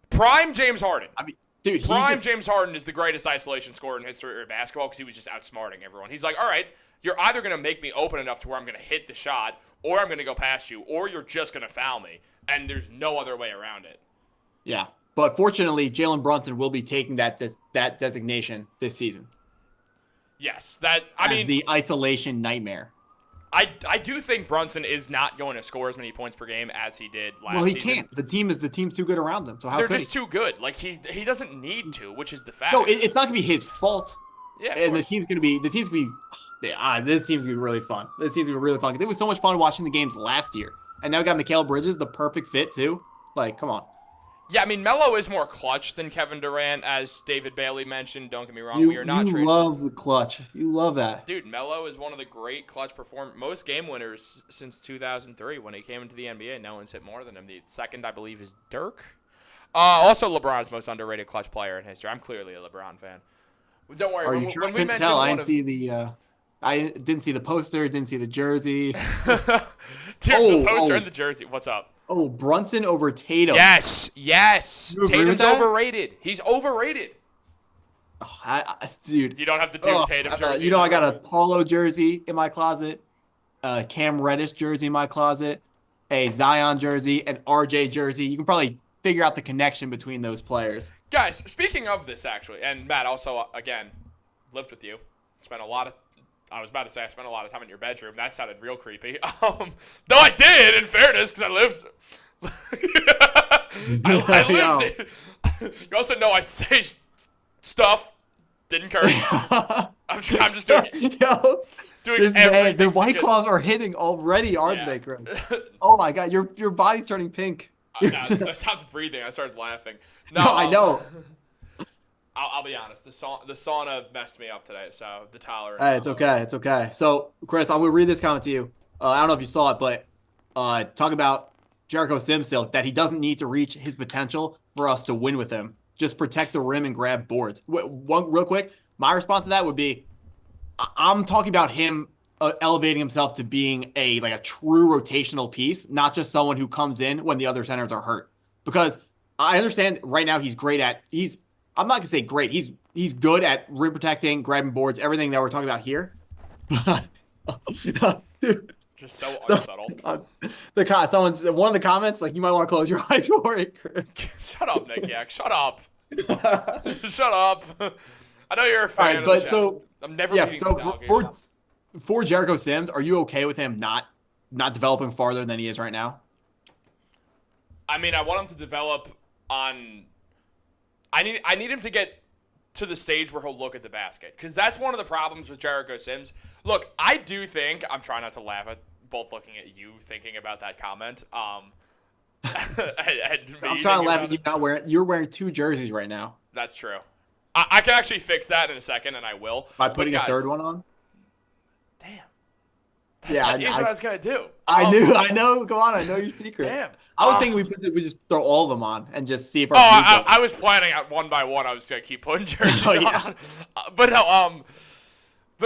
prime James Harden. I mean, dude, James Harden is the greatest isolation scorer in history of basketball because he was just outsmarting everyone. He's like, all right, you're either going to make me open enough to where I'm going to hit the shot, or I'm going to go past you, or you're just going to foul me, and there's no other way around it. Yeah. But fortunately, Jalen Brunson will be taking that designation this season. Yes, the isolation nightmare. I do think Brunson is not going to score as many points per game as he did last season. Well, he can't. The team's too good around him. So they're just too good. Like he doesn't need to, which is the fact. No, it's not gonna be his fault. Yeah, and this team's gonna be really fun. This team's gonna be really fun because it was so much fun watching the games last year, and now we got Mikal Bridges, the perfect fit too. Like, come on. Yeah, I mean, Melo is more clutch than Kevin Durant, as David Bailey mentioned. Don't get me wrong, we are not trading. You love the clutch. You love that. Dude, Melo is one of the great clutch most game winners since 2003 when he came into the NBA. No one's hit more than him. The second, I believe, is Dirk. Also, LeBron's most underrated clutch player in history. I'm clearly a LeBron fan. Don't worry. Are you sure? I couldn't tell. I didn't see the. I didn't see the poster, didn't see the jersey. Dude, the poster and the jersey. What's up? Oh, Brunson over Tatum. Yes. You agree with Tatum's that? overrated. He's overrated. Dude. You don't have the two Tatum jerseys. You know, I got a Polo jersey in my closet, a Cam Reddish jersey in my closet, a Zion jersey, an RJ jersey. You can probably figure out the connection between those players. Guys, speaking of this, actually, and Matt also, again, lived with you. I was about to say I spent a lot of time in your bedroom. That sounded real creepy. Though I did, in fairness, because I lived. I lived. You also know I say stuff. Didn't curse. I'm just doing everything. The White Claws are hitting already, aren't they, Chris? Oh my God, your body's turning pink. I stopped breathing. I started laughing. No, I know. I'll be honest. The sauna messed me up today, so the tolerance. Hey, it's okay. It's okay. So, Chris, I'm going to read this comment to you. I don't know if you saw it, but talk about Jericho Sims still, that he doesn't need to reach his potential for us to win with him. Just protect the rim and grab boards. One real quick, my response to that would be, I'm talking about him elevating himself to being a true rotational piece, not just someone who comes in when the other centers are hurt. Because I understand right now I'm not gonna say great. He's good at rim protecting, grabbing boards, everything that we're talking about here. Just so unsubtle. One of the comments, like, you might want to close your eyes for it. Shut up, Nick Yak. Shut up. Shut up. I know you're a fan. All right, but so I'm never reading these allegations. For Jericho Sims, are you okay with him not developing farther than he is right now? I mean, I want him to develop on. I need him to get to the stage where he'll look at the basket, because that's one of the problems with Jericho Sims. Look, I do think, I'm trying not to laugh at both looking at you thinking about that comment. I'm trying to laugh at you you're wearing two jerseys right now. That's true. I can actually fix that in a second, and I will. By putting a third one on? Damn. Yeah, Here's what I was going to do. I know. Come on, I know your secret. Damn. I was thinking we just throw all of them on and just see if our I was planning out one by one. I was going to keep putting jerseys on. But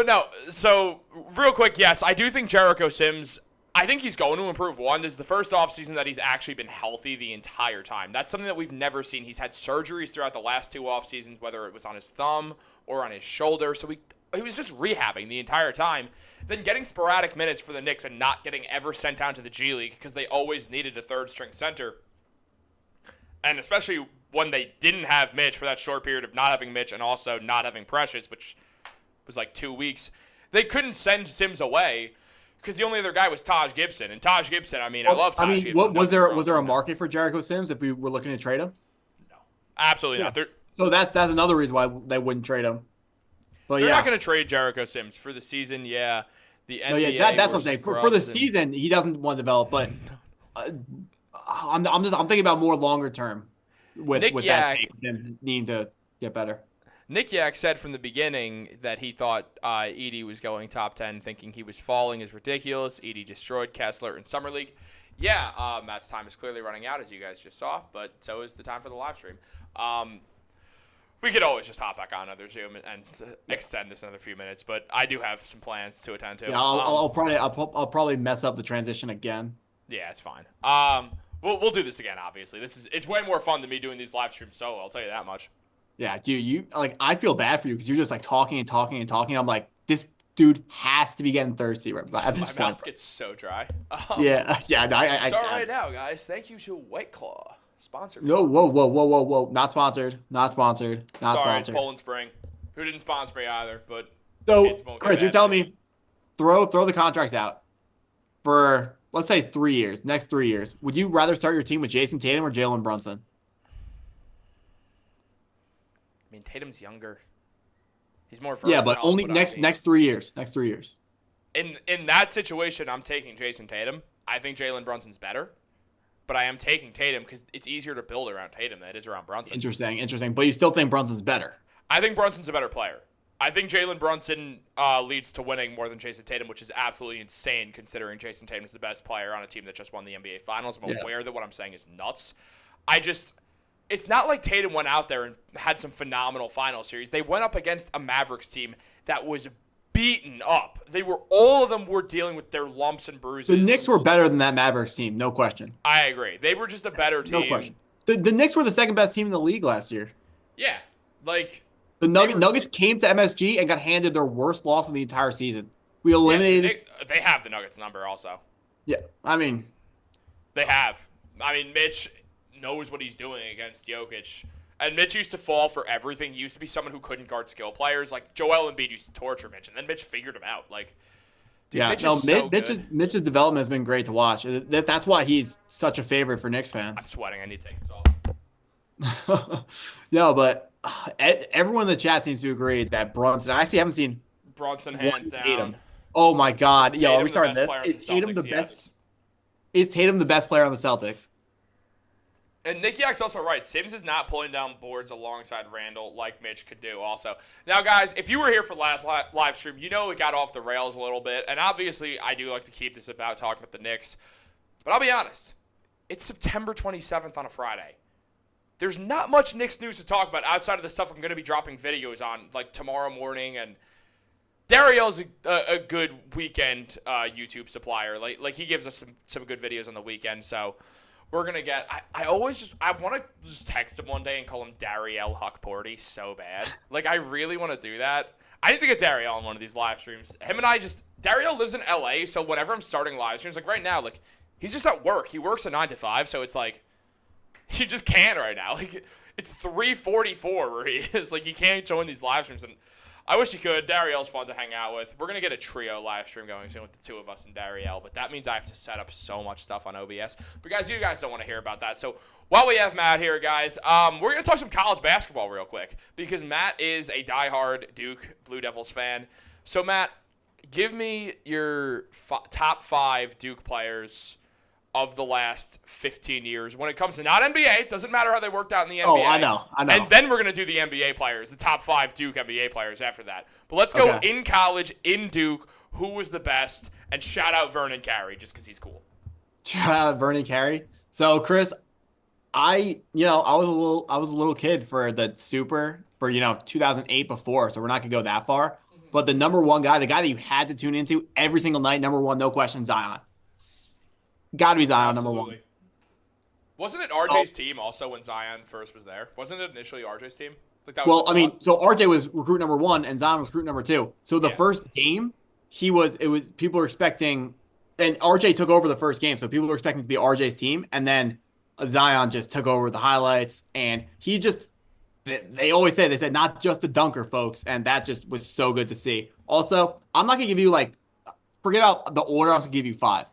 no, so real quick, yes, I do think Jericho Sims, I think he's going to improve. One, this is the first offseason that he's actually been healthy the entire time. That's something that we've never seen. He's had surgeries throughout the last two offseasons, whether it was on his thumb or on his shoulder. So he was just rehabbing the entire time. Then getting sporadic minutes for the Knicks and not getting ever sent down to the G League because they always needed a third-string center. And especially when they didn't have Mitch for that short period of not having Mitch and also not having Precious, which was like 2 weeks. They couldn't send Sims away because the only other guy was Taj Gibson. And Taj Gibson, I love Taj Gibson. Was there a market for Jericho Sims if we were looking to trade him? No, absolutely not. So that's another reason why they wouldn't trade him. But they're not going to trade Jericho Sims for the season. Yeah, the NBA. No, yeah, that's what I'm saying. For the season, he doesn't want to develop. But I'm thinking about more longer term with that take than needing to get better. Nick Yak said from the beginning that he thought Edey was going top 10, thinking he was falling is ridiculous. Edey destroyed Kessler in Summer League. Yeah, Matt's time is clearly running out, as you guys just saw, but so is the time for the live stream. We could always just hop back on another Zoom and extend this another few minutes, but I do have some plans to attend to. Yeah, I'll probably mess up the transition again. Yeah, it's fine. We'll do this again. Obviously, it's way more fun than me doing these live streams solo. I'll tell you that much. Yeah, dude, I feel bad for you because you're just talking and talking and talking. I'm like, this dude has to be getting thirsty right at this point. My mouth gets so dry. Yeah. It's all right now, guys. Thank you to White Claw. Sponsored. No, whoa. Not sponsored. Sorry, it's Poland Spring. Who didn't sponsor me either, but so Chris, you're telling me throw the contracts out for, let's say, 3 years, next 3 years. Would you rather start your team with Jason Tatum or Jalen Brunson? Tatum's younger. He's more versatile. Yeah, but only next 3 years. Next 3 years. In that situation, I'm taking Jason Tatum. I think Jalen Brunson's better. But I am taking Tatum because it's easier to build around Tatum than it is around Brunson. Interesting. But you still think Brunson's better? I think Brunson's a better player. I think Jalen Brunson leads to winning more than Jason Tatum, which is absolutely insane considering Jason Tatum is the best player on a team that just won the NBA Finals. I'm aware that what I'm saying is nuts. It's not like Tatum went out there and had some phenomenal final series. They went up against a Mavericks team that was beaten up. All of them were dealing with their lumps and bruises. The Knicks were better than that Mavericks team, no question. I agree. They were just a better team. No question. The Knicks were the second best team in the league last year. Yeah, like the Nuggets came to MSG and got handed their worst loss of the entire season. We eliminated. They have the Nuggets number also. Yeah, I mean, they have. I mean, Mitch knows what he's doing against Jokic. And Mitch used to fall for everything. He used to be someone who couldn't guard skill players. Like, Joel Embiid used to torture Mitch, and then Mitch figured him out. Like, dude, yeah, Mitch's development has been great to watch. That's why he's such a favorite for Knicks fans. I'm sweating. I need to take this off. No, but everyone in the chat seems to agree that Brunson. I actually haven't seen Brunson hands down. Tatum. Oh my God! Yo, are we starting this? Is Tatum the best? Is Tatum the best player on the Celtics? And Nick Yak's also right. Sims is not pulling down boards alongside Randle like Mitch could do also. Now, guys, if you were here for the last live stream, you know it got off the rails a little bit. And obviously, I do like to keep this about talking about the Knicks. But I'll be honest. It's September 27th on a Friday. There's not much Knicks news to talk about outside of the stuff I'm going to be dropping videos on like tomorrow morning. And Dariel's a good weekend YouTube supplier. Like he gives us some good videos on the weekend. So we're going to get – I want to just text him one day and call him Dariel Huckporty so bad. Like, I really want to do that. I need to get Dariel on one of these live streams. Him and I just – Dariel lives in L.A., so whenever I'm starting live streams, like right now, like he's just at work. He works a 9 to 5, so it's like he just can't right now. Like it's 3:44 where he is. Like he can't join these live streams, and I wish he could. Dariel's fun to hang out with. We're going to get a trio live stream going soon with the two of us and Dariel, but that means I have to set up so much stuff on OBS. But, guys, you guys don't want to hear about that. So, while we have Matt here, guys, we're going to talk some college basketball real quick because Matt is a diehard Duke Blue Devils fan. So, Matt, give me your top 5 Duke players of the last 15 years when it comes to not NBA. It doesn't matter how they worked out in the NBA. Oh, I know. And then we're going to do the NBA players, the top 5 Duke NBA players after that. But let's go in college, in Duke, who was the best, and shout out Vernon Carey just because he's cool. Shout out Vernon Carey. So, Chris, I was a little kid for the Super for 2008 before, so we're not going to go that far. But the number one guy, the guy that you had to tune into every single night, number one, no question, Zion. Got to be Zion, Absolutely. number one. Wasn't it RJ's team also when Zion first was there? Wasn't it initially RJ's team? Like that so RJ was recruit number 1 and Zion was recruit number 2. So the first game, people were expecting, and RJ took over the first game, so people were expecting to be RJ's team, and then Zion just took over the highlights, and they said not just the dunker, folks, and that just was so good to see. Also, I'm not gonna give you forget about the order. I'm just gonna give you 5.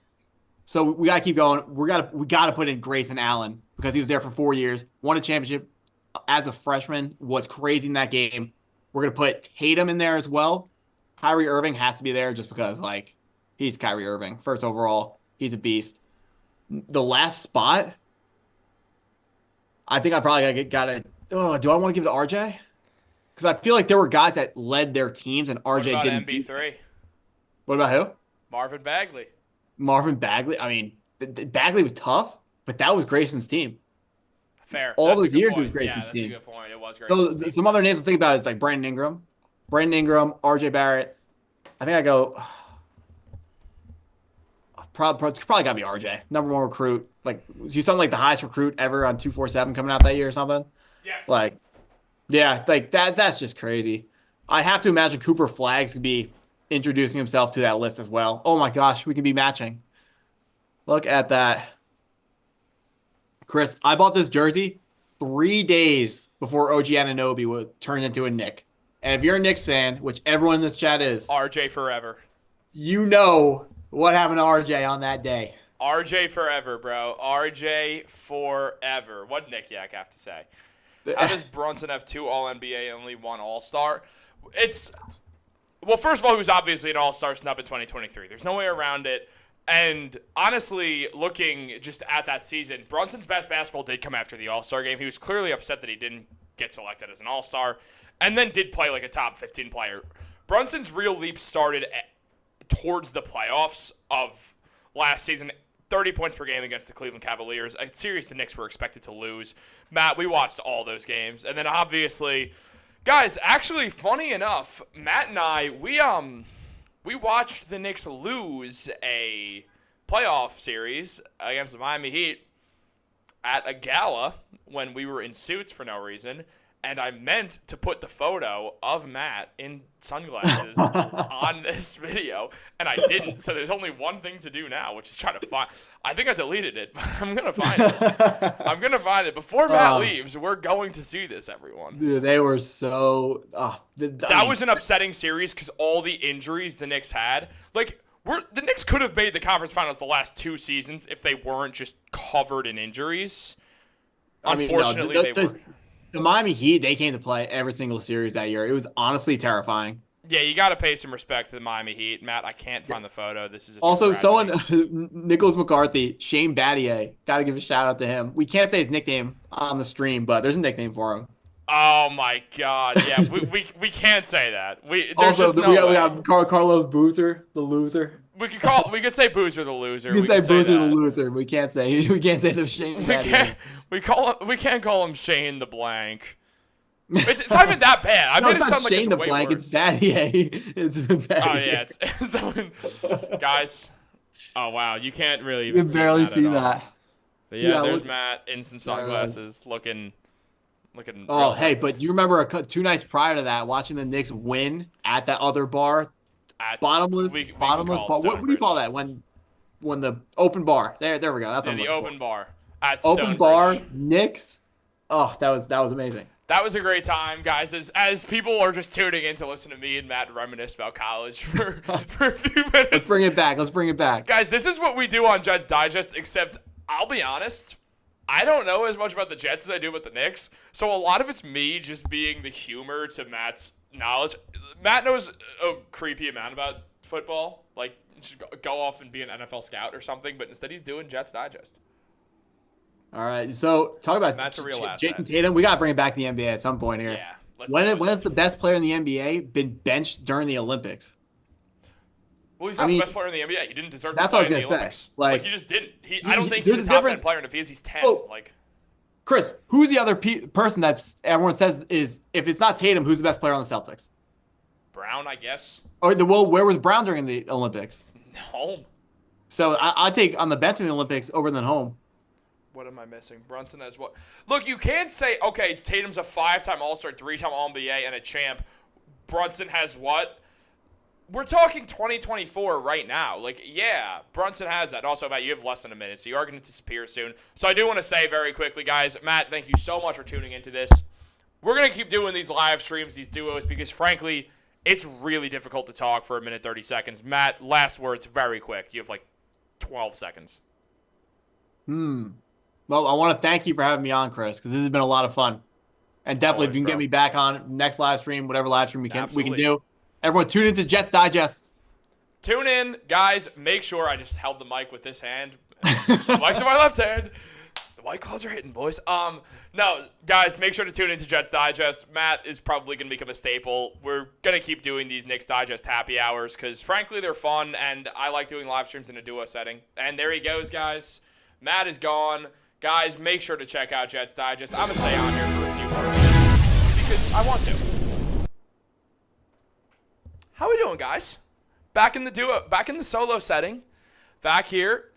So we gotta keep going. We gotta put in Grayson Allen because he was there for 4 years, won a championship as a freshman, was crazy in that game. We're gonna put Tatum in there as well. Kyrie Irving has to be there just because he's Kyrie Irving, first overall. He's a beast. The last spot, I think I probably gotta. Oh, do I want to give it to RJ? Because I feel like there were guys that led their teams and RJ didn't. MB3? What about who? Marvin Bagley. Marvin Bagley. I mean, Bagley was tough, but that was Grayson's team. Fair. All those years, it was Grayson's team. That's a good point. It was Grayson's team. Some other names to think about is Brandon Ingram, RJ Barrett. I think I go. Probably got to be RJ, number 1 recruit. He's something like the highest recruit ever on 247 coming out that year or something. Yes. That's just crazy. I have to imagine Cooper Flaggs could be introducing himself to that list as well. Oh my gosh, we could be matching. Look at that. Chris, I bought this jersey 3 days before OG Anunoby was turned into a Knick. And if you're a Knicks fan, which everyone in this chat is, RJ forever. You know what happened to RJ on that day. RJ forever, bro. RJ forever. What did Nick Yak have to say? How does Brunson have 2 All-NBA and only 1 All-Star? Well, first of all, he was obviously an All-Star snub in 2023. There's no way around it. And honestly, looking just at that season, Brunson's best basketball did come after the All-Star game. He was clearly upset that he didn't get selected as an All-Star and then did play like a top 15 player. Brunson's real leap started towards the playoffs of last season. 30 points per game against the Cleveland Cavaliers, a series the Knicks were expected to lose. Matt, we watched all those games. And then obviously Guys, actually, funny enough, Matt and I, we watched the Knicks lose a playoff series against the Miami Heat at a gala when we were in suits for no reason, and I meant to put the photo of Matt in sunglasses on this video, and I didn't, so there's only one thing to do now, which is try to find. I think I deleted it, but I'm going to find it. I'm going to find it. Before Matt leaves, we're going to see this, everyone. Dude, they were so... that was an upsetting series because all the injuries the Knicks had. Like, the Knicks could have made the conference finals the last 2 seasons if they weren't just covered in injuries. Unfortunately, they were. The Miami Heat, they came to play every single series that year. It was honestly terrifying. Yeah, you got to pay some respect to the Miami Heat. Matt, I can't find the photo. This is also someone, Nicholas McCarthy, Shane Battier. Got to give a shout out to him. We can't say his nickname on the stream, but there's a nickname for him. Oh my God! Yeah, we can't say that. We got Carlos Boozer, the loser. We could say Boozer the loser. We can say Boozer the loser. We can't say the Shane. We can't call him Shane the blank. It's not even that bad. I made it sound like Shane the blank. Worse. It's Battier. It's Battier. Oh yeah, it's guys. Oh wow, you can't really. You can barely see that. But yeah, there's Matt in some sunglasses, looking. Oh hey, but you remember 2 nights prior to that, watching the Knicks win at that other bar, bottomless bar. What do you call that when the open bar? There we go. That's the open bar. Open bar Knicks. Oh, that was amazing. That was a great time, guys. As people are just tuning in to listen to me and Matt reminisce about college for a few minutes. Let's bring it back. Guys, this is what we do on Jets Digest, except I'll be honest, I don't know as much about the Jets as I do about the Knicks. So a lot of it's me just being the humor to Matt's knowledge. Matt knows a creepy amount about football. Like, just go off and be an NFL scout or something, but instead he's doing Jets Digest. All right, so talk about Matt's a real asset. Jason Tatum. We got to bring it back to the NBA at some point here. Yeah. When has the best player in the NBA been benched during the Olympics? Well, he's not the best player in the NBA. He didn't deserve to that's play what I was in the gonna Olympics. say. Like, he just didn't. I don't think he's a top 10 player, and if he is, he's 10. Oh, Chris, who's the other person that everyone says is, if it's not Tatum, who's the best player on the Celtics? Brown, I guess. Well, where was Brown during the Olympics? Home. So I take on the bench in the Olympics over than home. What am I missing? Brunson has what? Look, you can't say, okay, Tatum's a 5-time All-Star, 3-time All-NBA, and a champ. Brunson has what? We're talking 2024 right now. Like, yeah, Brunson has that. Also, Matt, you have less than a minute, so you are going to disappear soon. So I do want to say very quickly, guys, Matt, thank you so much for tuning into this. We're going to keep doing these live streams, these duos, because, frankly, it's really difficult to talk for 1 minute 30 seconds. Matt, last words very quick. You have, 12 seconds. Well, I want to thank you for having me on, Chris, because this has been a lot of fun. And definitely, if you can get me back on next live stream, whatever live stream we can do. Everyone, tune into Jets Digest. Tune in, guys. Make sure I just held the mic with this hand. The mic's in my left hand. The White Claws are hitting, boys. No, guys, make sure to tune into Jets Digest. Matt is probably going to become a staple. We're going to keep doing these Knicks Digest happy hours because, frankly, they're fun, and I like doing live streams in a duo setting. And there he goes, guys. Matt is gone. Guys, make sure to check out Jets Digest. I'm going to stay on here for a few more minutes because I want to. How we doing, guys? Back in the solo setting. Back here.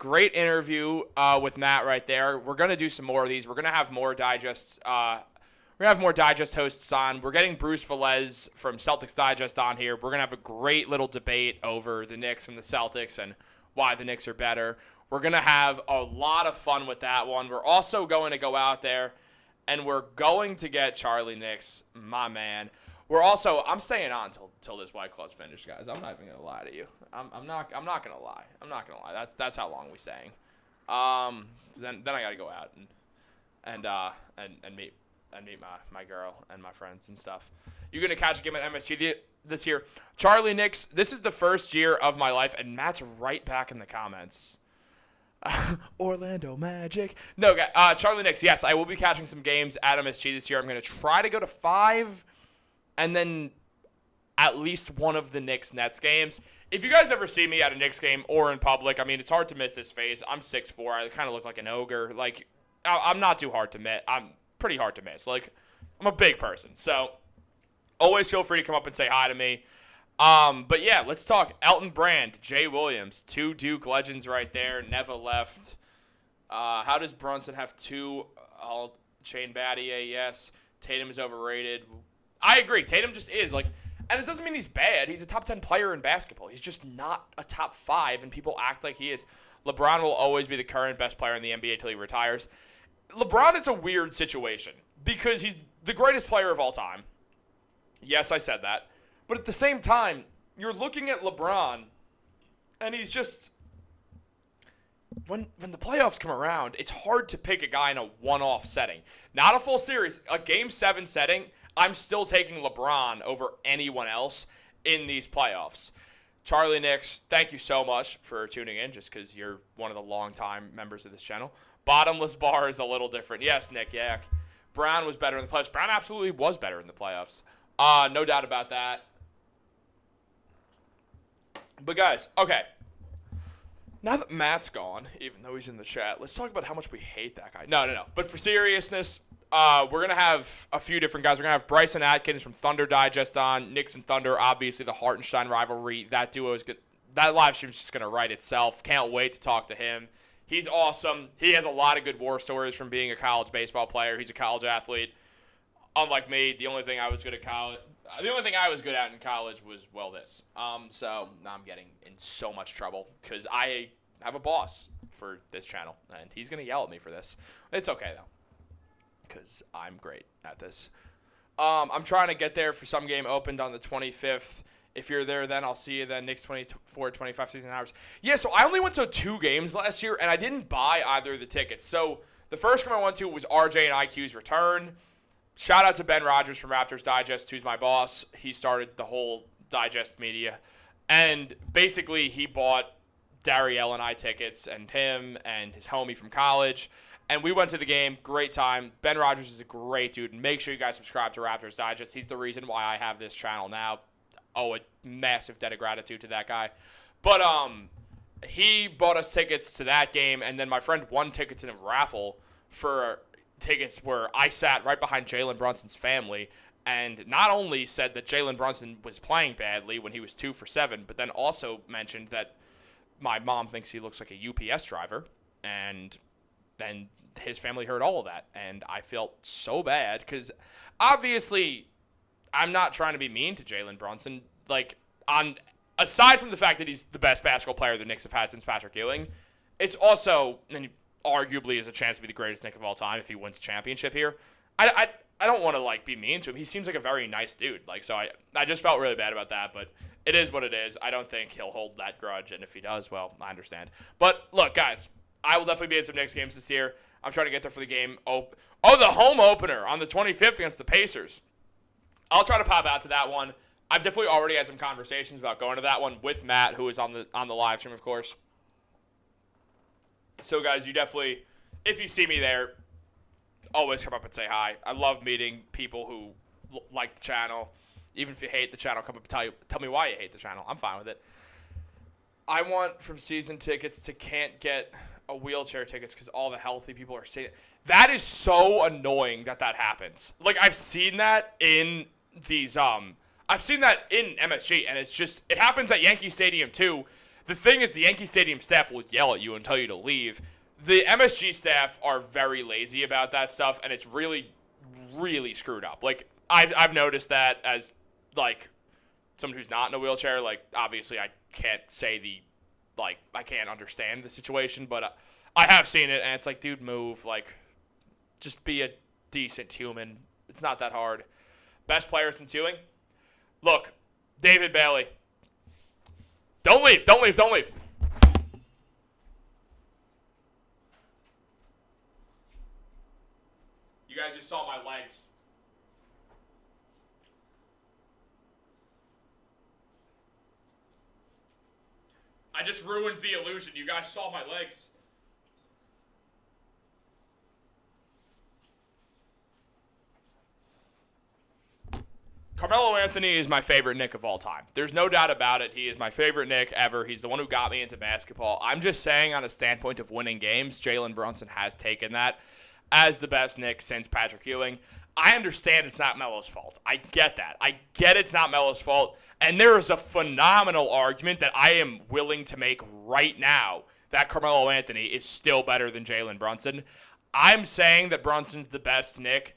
Great interview with Matt right there. We're going to do some more of these. We're going to have more Digest hosts on. We're getting Bruce Velez from Celtics Digest on here. We're going to have a great little debate over the Knicks and the Celtics and why the Knicks are better. We're going to have a lot of fun with that one. We're also going to go out there, and we're going to get Charlie Knicks, my man. I'm staying on till this White Claw's finished, guys. I'm not even going to lie to you. I'm not going to lie. I'm not going to lie. That's how long we're staying. Then I got to go out and meet my girl and my friends and stuff. You're going to catch a game at MSG this year. Charlie Knicks, this is the first year of my life, and Matt's right back in the comments. Orlando Magic. No, Charlie Knicks, yes, I will be catching some games at MSG this year. I'm going to try to go to 5 and then at least one of the Knicks-Nets games. If you guys ever see me at a Knicks game or in public, I mean, it's hard to miss this face. I'm 6'4". I kind of look like an ogre. I'm not too hard to miss. I'm pretty hard to miss. I'm a big person, so always feel free to come up and say hi to me. But yeah, let's talk Elton Brand, Jay Williams, 2 Duke legends right there, never left. How does Brunson have 2 Shane Battier? Yes. Tatum is overrated. I agree. Tatum just is. And it doesn't mean he's bad. He's a top 10 player in basketball. He's just not a top 5, and people act like he is. LeBron will always be the current best player in the NBA until he retires. LeBron is a weird situation because he's the greatest player of all time. Yes, I said that. But at the same time, you're looking at LeBron, and he's just... When the playoffs come around, it's hard to pick a guy in a one-off setting. Not a full series. A Game 7 setting, I'm still taking LeBron over anyone else in these playoffs. Charlie Knicks, thank you so much for tuning in, just because you're one of the longtime members of this channel. Bottomless bar is a little different. Yes, Nick Yak. Brown was better in the playoffs. Brown absolutely was better in the playoffs. No doubt about that. But guys, okay. Now that Matt's gone, even though he's in the chat, let's talk about how much we hate that guy. No. But for seriousness, we're going to have a few different guys. We're going to have Bryson Atkins from Thunder Digest on. Knicks and Thunder, obviously the Hartenstein rivalry. That duo is good. That live stream is just going to write itself. Can't wait to talk to him. He's awesome. He has a lot of good war stories from being a college baseball player. He's a college athlete. Unlike me, the only thing I was good at in college was, well, this. So now I'm getting in so much trouble because I have a boss for this channel, and he's going to yell at me for this. It's okay, though, because I'm great at this. I'm trying to get there for some game opened on the 25th. If you're there, then I'll see you then. Knicks 24-25 season hours. Yeah, so I only went to 2 games last year, and I didn't buy either of the tickets. So the first game I went to was RJ and IQ's return. Shout out to Ben Rogers from Raptors Digest, who's my boss. He started the whole Digest media. And basically, he bought Darielle and I tickets, and him and his homie from college. And we went to the game. Great time. Ben Rogers is a great dude. Make sure you guys subscribe to Raptors Digest. He's the reason why I have this channel now. Oh, a massive debt of gratitude to that guy. But he bought us tickets to that game, and then my friend won tickets in a raffle for tickets where I sat right behind Jalen Brunson's family, and not only said that Jalen Brunson was playing badly when he was 2 for 7, but then also mentioned that my mom thinks he looks like a UPS driver, and then his family heard all of that, and I felt so bad, because obviously I'm not trying to be mean to Jalen Brunson. Aside from the fact that he's the best basketball player the Knicks have had since Patrick Ewing, it's also, and he arguably has a chance to be the greatest Knick of all time if he wins a championship here. I don't want to be mean to him. He seems like a very nice dude. So I just felt really bad about that, but it is what it is. I don't think he'll hold that grudge, and if he does, well, I understand. But look, guys, I will definitely be in some Knicks games this year. I'm trying to get there for the game. The home opener on the 25th against the Pacers. I'll try to pop out to that one. I've definitely already had some conversations about going to that one with Matt, who is on the live stream, of course. So, guys, you definitely, if you see me there, always come up and say hi. I love meeting people who like the channel. Even if you hate the channel, come up and tell me why you hate the channel. I'm fine with it. I want from season tickets to can't get a wheelchair tickets because all the healthy people are saying that is so annoying that happens. I've seen that in these I've seen that in MSG, and it happens at Yankee Stadium too. The thing is, the Yankee Stadium staff will yell at you and tell you to leave. The MSG staff are very lazy about that stuff, and it's really, really screwed up. I've noticed that as someone who's not in a wheelchair. Obviously, I can't say I can't understand the situation, but I have seen it, and it's dude, move. Just be a decent human. It's not that hard. Best player since Ewing? Look, David Bailey. Don't leave. You guys just saw my legs. I just ruined the illusion. You guys saw my legs. Carmelo Anthony is my favorite Knick of all time. There's no doubt about it. He is my favorite Knick ever. He's the one who got me into basketball. I'm just saying, on a standpoint of winning games, Jalen Brunson has taken that as the best Knick since Patrick Ewing. I understand it's not Melo's fault. I get that. I get it's not Melo's fault. And there is a phenomenal argument that I am willing to make right now that Carmelo Anthony is still better than Jalen Brunson. I'm saying that Brunson's the best Knick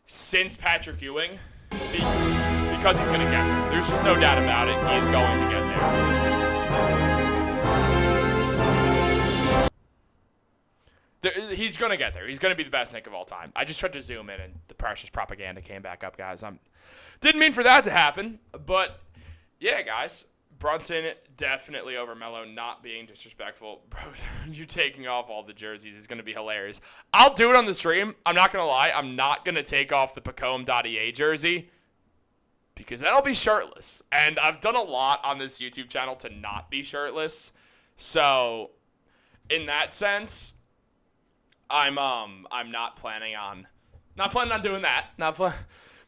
since Patrick Ewing because he's going to get there. There's just no doubt about it. He is going to get there. He's going to get there. He's going to be the best Knick of all time. I just tried to zoom in, and the precious propaganda came back up, guys. Didn't mean for that to happen, but yeah, guys. Brunson definitely over Melo, not being disrespectful. Bro, you taking off all the jerseys is going to be hilarious. I'll do it on the stream. I'm not going to lie. I'm not going to take off the Pacome.ea jersey because then I'll be shirtless. And I've done a lot on this YouTube channel to not be shirtless. So in that sense, I'm not planning on doing that.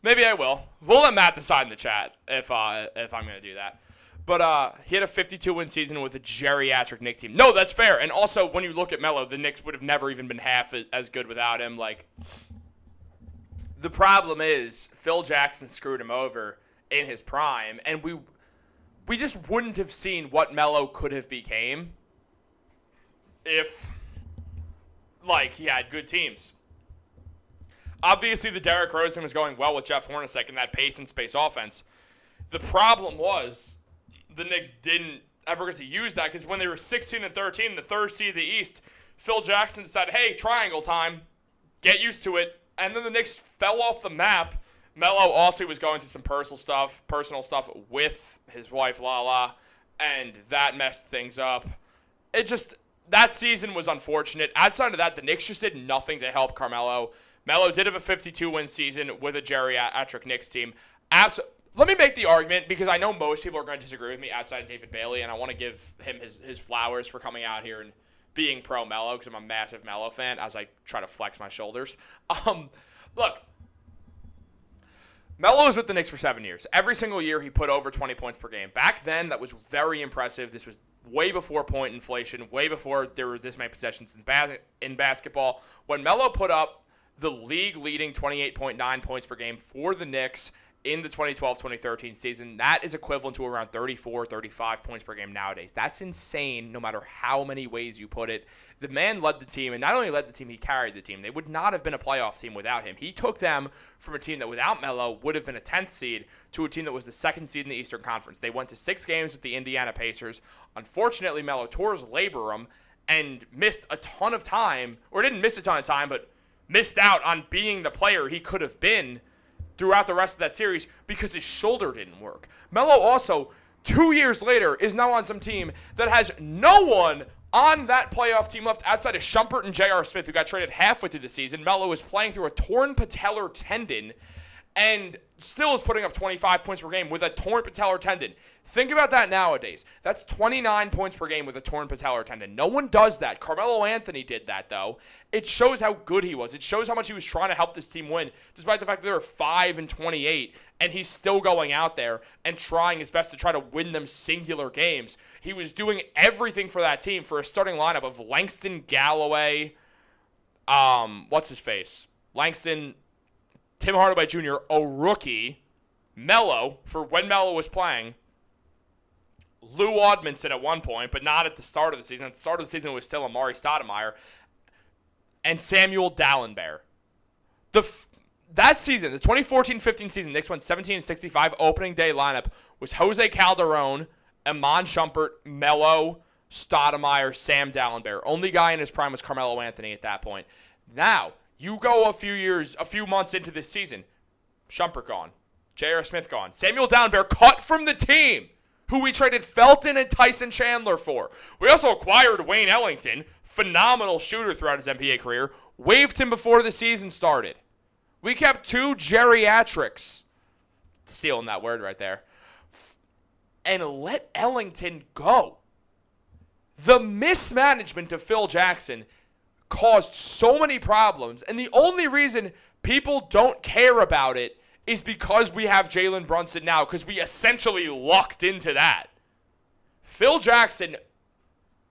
Maybe I will. We'll let Matt decide in the chat if I'm going to do that. But he had a 52-win season with a geriatric Knicks team. No, that's fair. And also, when you look at Melo, the Knicks would have never even been half as good without him. Like, the problem is Phil Jackson screwed him over in his prime, and we just wouldn't have seen what Melo could have became if, like, he had good teams. Obviously, the Derrick Rose thing was going well with Jeff Hornacek and that pace and space offense. The problem was the Knicks didn't ever get to use that because when they were 16 and 13, the third seed of the East, Phil Jackson decided, hey, triangle time, get used to it. And then the Knicks fell off the map. Melo also was going through some personal stuff with his wife, Lala, and that messed things up. That season was unfortunate. Outside of that, the Knicks just did nothing to help Carmelo. Melo did have a 52-win season with a geriatric Knicks team. Let me make the argument, because I know most people are going to disagree with me outside of David Bailey, and I want to give him his flowers for coming out here and being pro-Melo, because I'm a massive Melo fan, as I try to flex my shoulders. Look, Melo was with the Knicks for 7 years. Every single year, he put over 20 points per game. Back then, that was very impressive. This was way before point inflation, way before there were this many possessions in basketball. When Melo put up the league-leading 28.9 points per game for the Knicks in the 2012-2013 season, that is equivalent to around 34, 35 points per game nowadays. That's insane, no matter how many ways you put it. The man led the team, and not only led the team, he carried the team. They would not have been a playoff team without him. He took them from a team that without Melo would have been a 10th seed to a team that was the 2nd seed in the Eastern Conference. They went to 6 games with the Indiana Pacers. Unfortunately, Melo tore his labrum and missed a ton of time, or didn't miss a ton of time, but missed out on being the player he could have been throughout the rest of that series because his shoulder didn't work. Melo also, 2 years later, is now on some team that has no one on that playoff team left outside of Shumpert and J.R. Smith, who got traded halfway through the season. Melo is playing through a torn patellar tendon and still is putting up 25 points per game with a torn patellar tendon. Think about that nowadays. That's 29 points per game with a torn patellar tendon. No one does that. Carmelo Anthony did that, though. It shows how good he was. It shows how much he was trying to help this team win, despite the fact that they were 5-28, and he's still going out there and trying his best to try to win them singular games. He was doing everything for that team for a starting lineup of Langston Galloway, what's his face? Langston, Tim Hardaway Jr., a rookie, Melo, for when Melo was playing, Lou Odmanson at one point, but not at the start of the season. At the start of the season, it was still Amari Stoudemire, and Samuel Dallenberg. That season, the 2014-15 season, Knicks went 17-65. Opening day lineup was Jose Calderon, Iman Shumpert, Melo, Stoudemire, Sam Dallenberg. Only guy in his prime was Carmelo Anthony at that point. Now, you go a few months into this season, Shumpert gone, J.R. Smith gone, Samuel Dallenberg cut from the team, who we traded Felton and Tyson Chandler for. We also acquired Wayne Ellington, phenomenal shooter throughout his NBA career, waived him before the season started. We kept 2 geriatrics, stealing that word right there, and let Ellington go. The mismanagement of Phil Jackson caused so many problems, and the only reason people don't care about it is because we have Jalen Brunson now, because we essentially lucked into that. Phil Jackson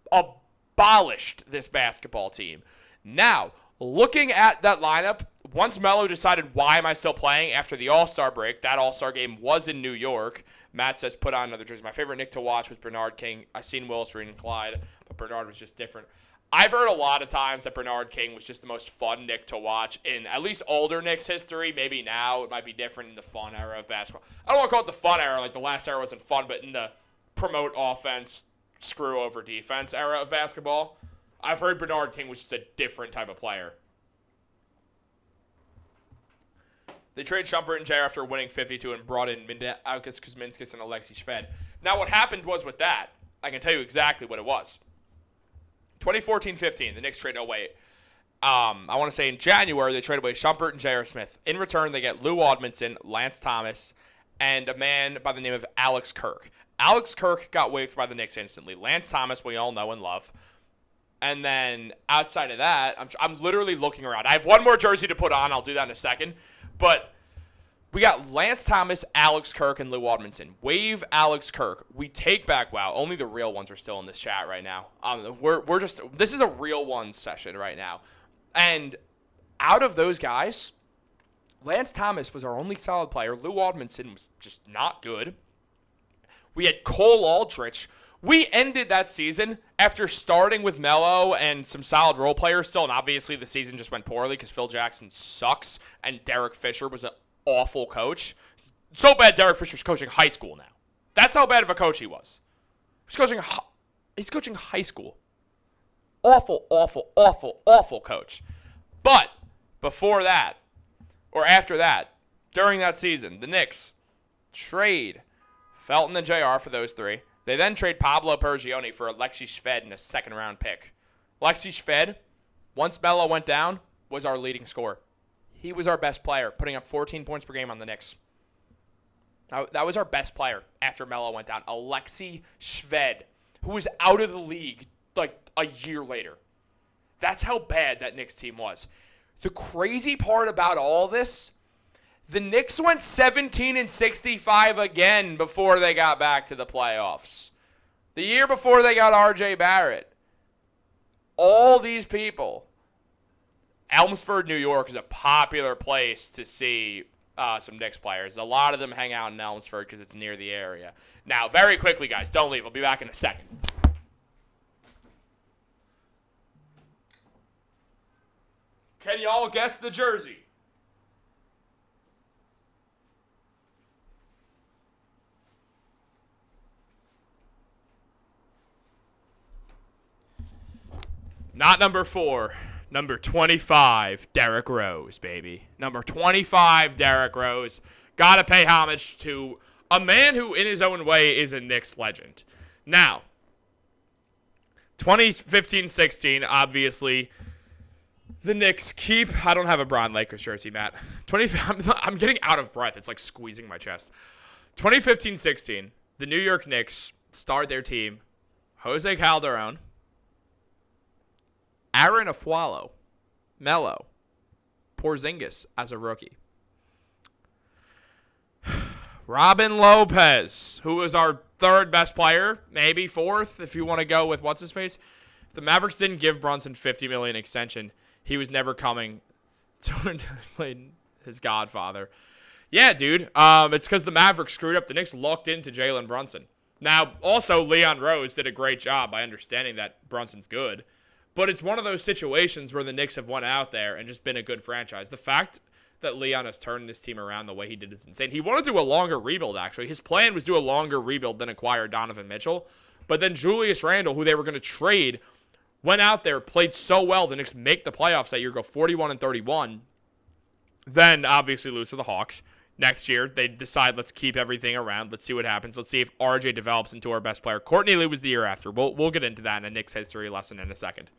abolished this basketball team. Now, Looking at that lineup, once Melo decided why am I still playing after the All-Star break, that All-Star game was in New York. Matt says put on another jersey. My favorite Knick to watch was Bernard King. I seen Willis Reed and Clyde, but Bernard was just different. I've heard a lot of times that Bernard King was just the most fun Knick to watch in at least older Knicks history. Maybe now it might be different in the fun era of basketball. I don't want to call it the fun era, like the last era wasn't fun, but in the promote offense, screw over defense era of basketball, I've heard Bernard King was just a different type of player. They traded Shumpert and Jair after winning 52 and brought in Aukas Kuzminskas and Alexei Shved. Now what happened was with that, I can tell you exactly what it was. 2014-15, the Knicks traded away. I want to say in January, they traded away Shumpert and J.R. Smith. In return, they get Lou Odmanson, Lance Thomas, and a man by the name of Alex Kirk. Alex Kirk got waived by the Knicks instantly. Lance Thomas, we all know and love. And then outside of that, I'm literally looking around. I have one more jersey to put on. I'll do that in a second. But we got Lance Thomas, Alex Kirk, and Lou Odmanson. Waive Alex Kirk. We take back, wow, only the real ones are still in this chat right now. This is a real ones session right now. And out of those guys, Lance Thomas was our only solid player. Lou Odmanson was just not good. We had Cole Aldrich. We ended that season after starting with Melo and some solid role players still, and obviously the season just went poorly because Phil Jackson sucks and Derek Fisher was an awful coach. So bad Derek Fisher's coaching high school now. That's how bad of a coach he was. He's coaching high school. Awful, awful, awful, awful coach. But before that, or after that, during that season, the Knicks trade Felton and JR for those three. They then trade Pablo Pergioni for Alexei Shved and a second-round pick. Alexei Shved, once Melo went down, was our leading scorer. He was our best player, putting up 14 points per game on the Knicks. That was our best player after Melo went down. Alexei Shved, who was out of the league like a year later. That's how bad that Knicks team was. The crazy part about all this, the Knicks went 17-65 again before they got back to the playoffs. The year before they got R.J. Barrett. All these people. Elmsford, New York is a popular place to see some Knicks players. A lot of them hang out in Elmsford because it's near the area. Now, very quickly, guys, don't leave. I'll be back in a second. Can y'all guess the jersey? Not number 4. Number 25, Derrick Rose, baby. Number 25, Derrick Rose. Gotta pay homage to a man who, in his own way, is a Knicks legend. Now, 2015-16, obviously, the Knicks keep... I don't have a Bron Lakers jersey, Matt. I'm getting out of breath. It's like squeezing my chest. 2015-16, the New York Knicks start their team. Jose Calderon, Aaron Aflalo, Melo, Porzingis as a rookie. Robin Lopez, who was our third best player, maybe fourth if you want to go with what's-his-face. If the Mavericks didn't give Brunson $50 million extension, he was never coming to play his godfather. Yeah, dude. It's because the Mavericks screwed up. The Knicks locked into Jalen Brunson. Now, also, Leon Rose did a great job by understanding that Brunson's good. But it's one of those situations where the Knicks have went out there and just been a good franchise. The fact that Leon has turned this team around the way he did is insane. He wanted to do a longer rebuild, actually. His plan was to do a longer rebuild than acquire Donovan Mitchell. But then Julius Randle, who they were going to trade, went out there, played so well, the Knicks make the playoffs that year, go 41-31. Then, obviously, lose to the Hawks. Next year, they decide, let's keep everything around. Let's see what happens. Let's see if RJ develops into our best player. Courtney Lee was the year after. We'll get into that in a Knicks history lesson in a second.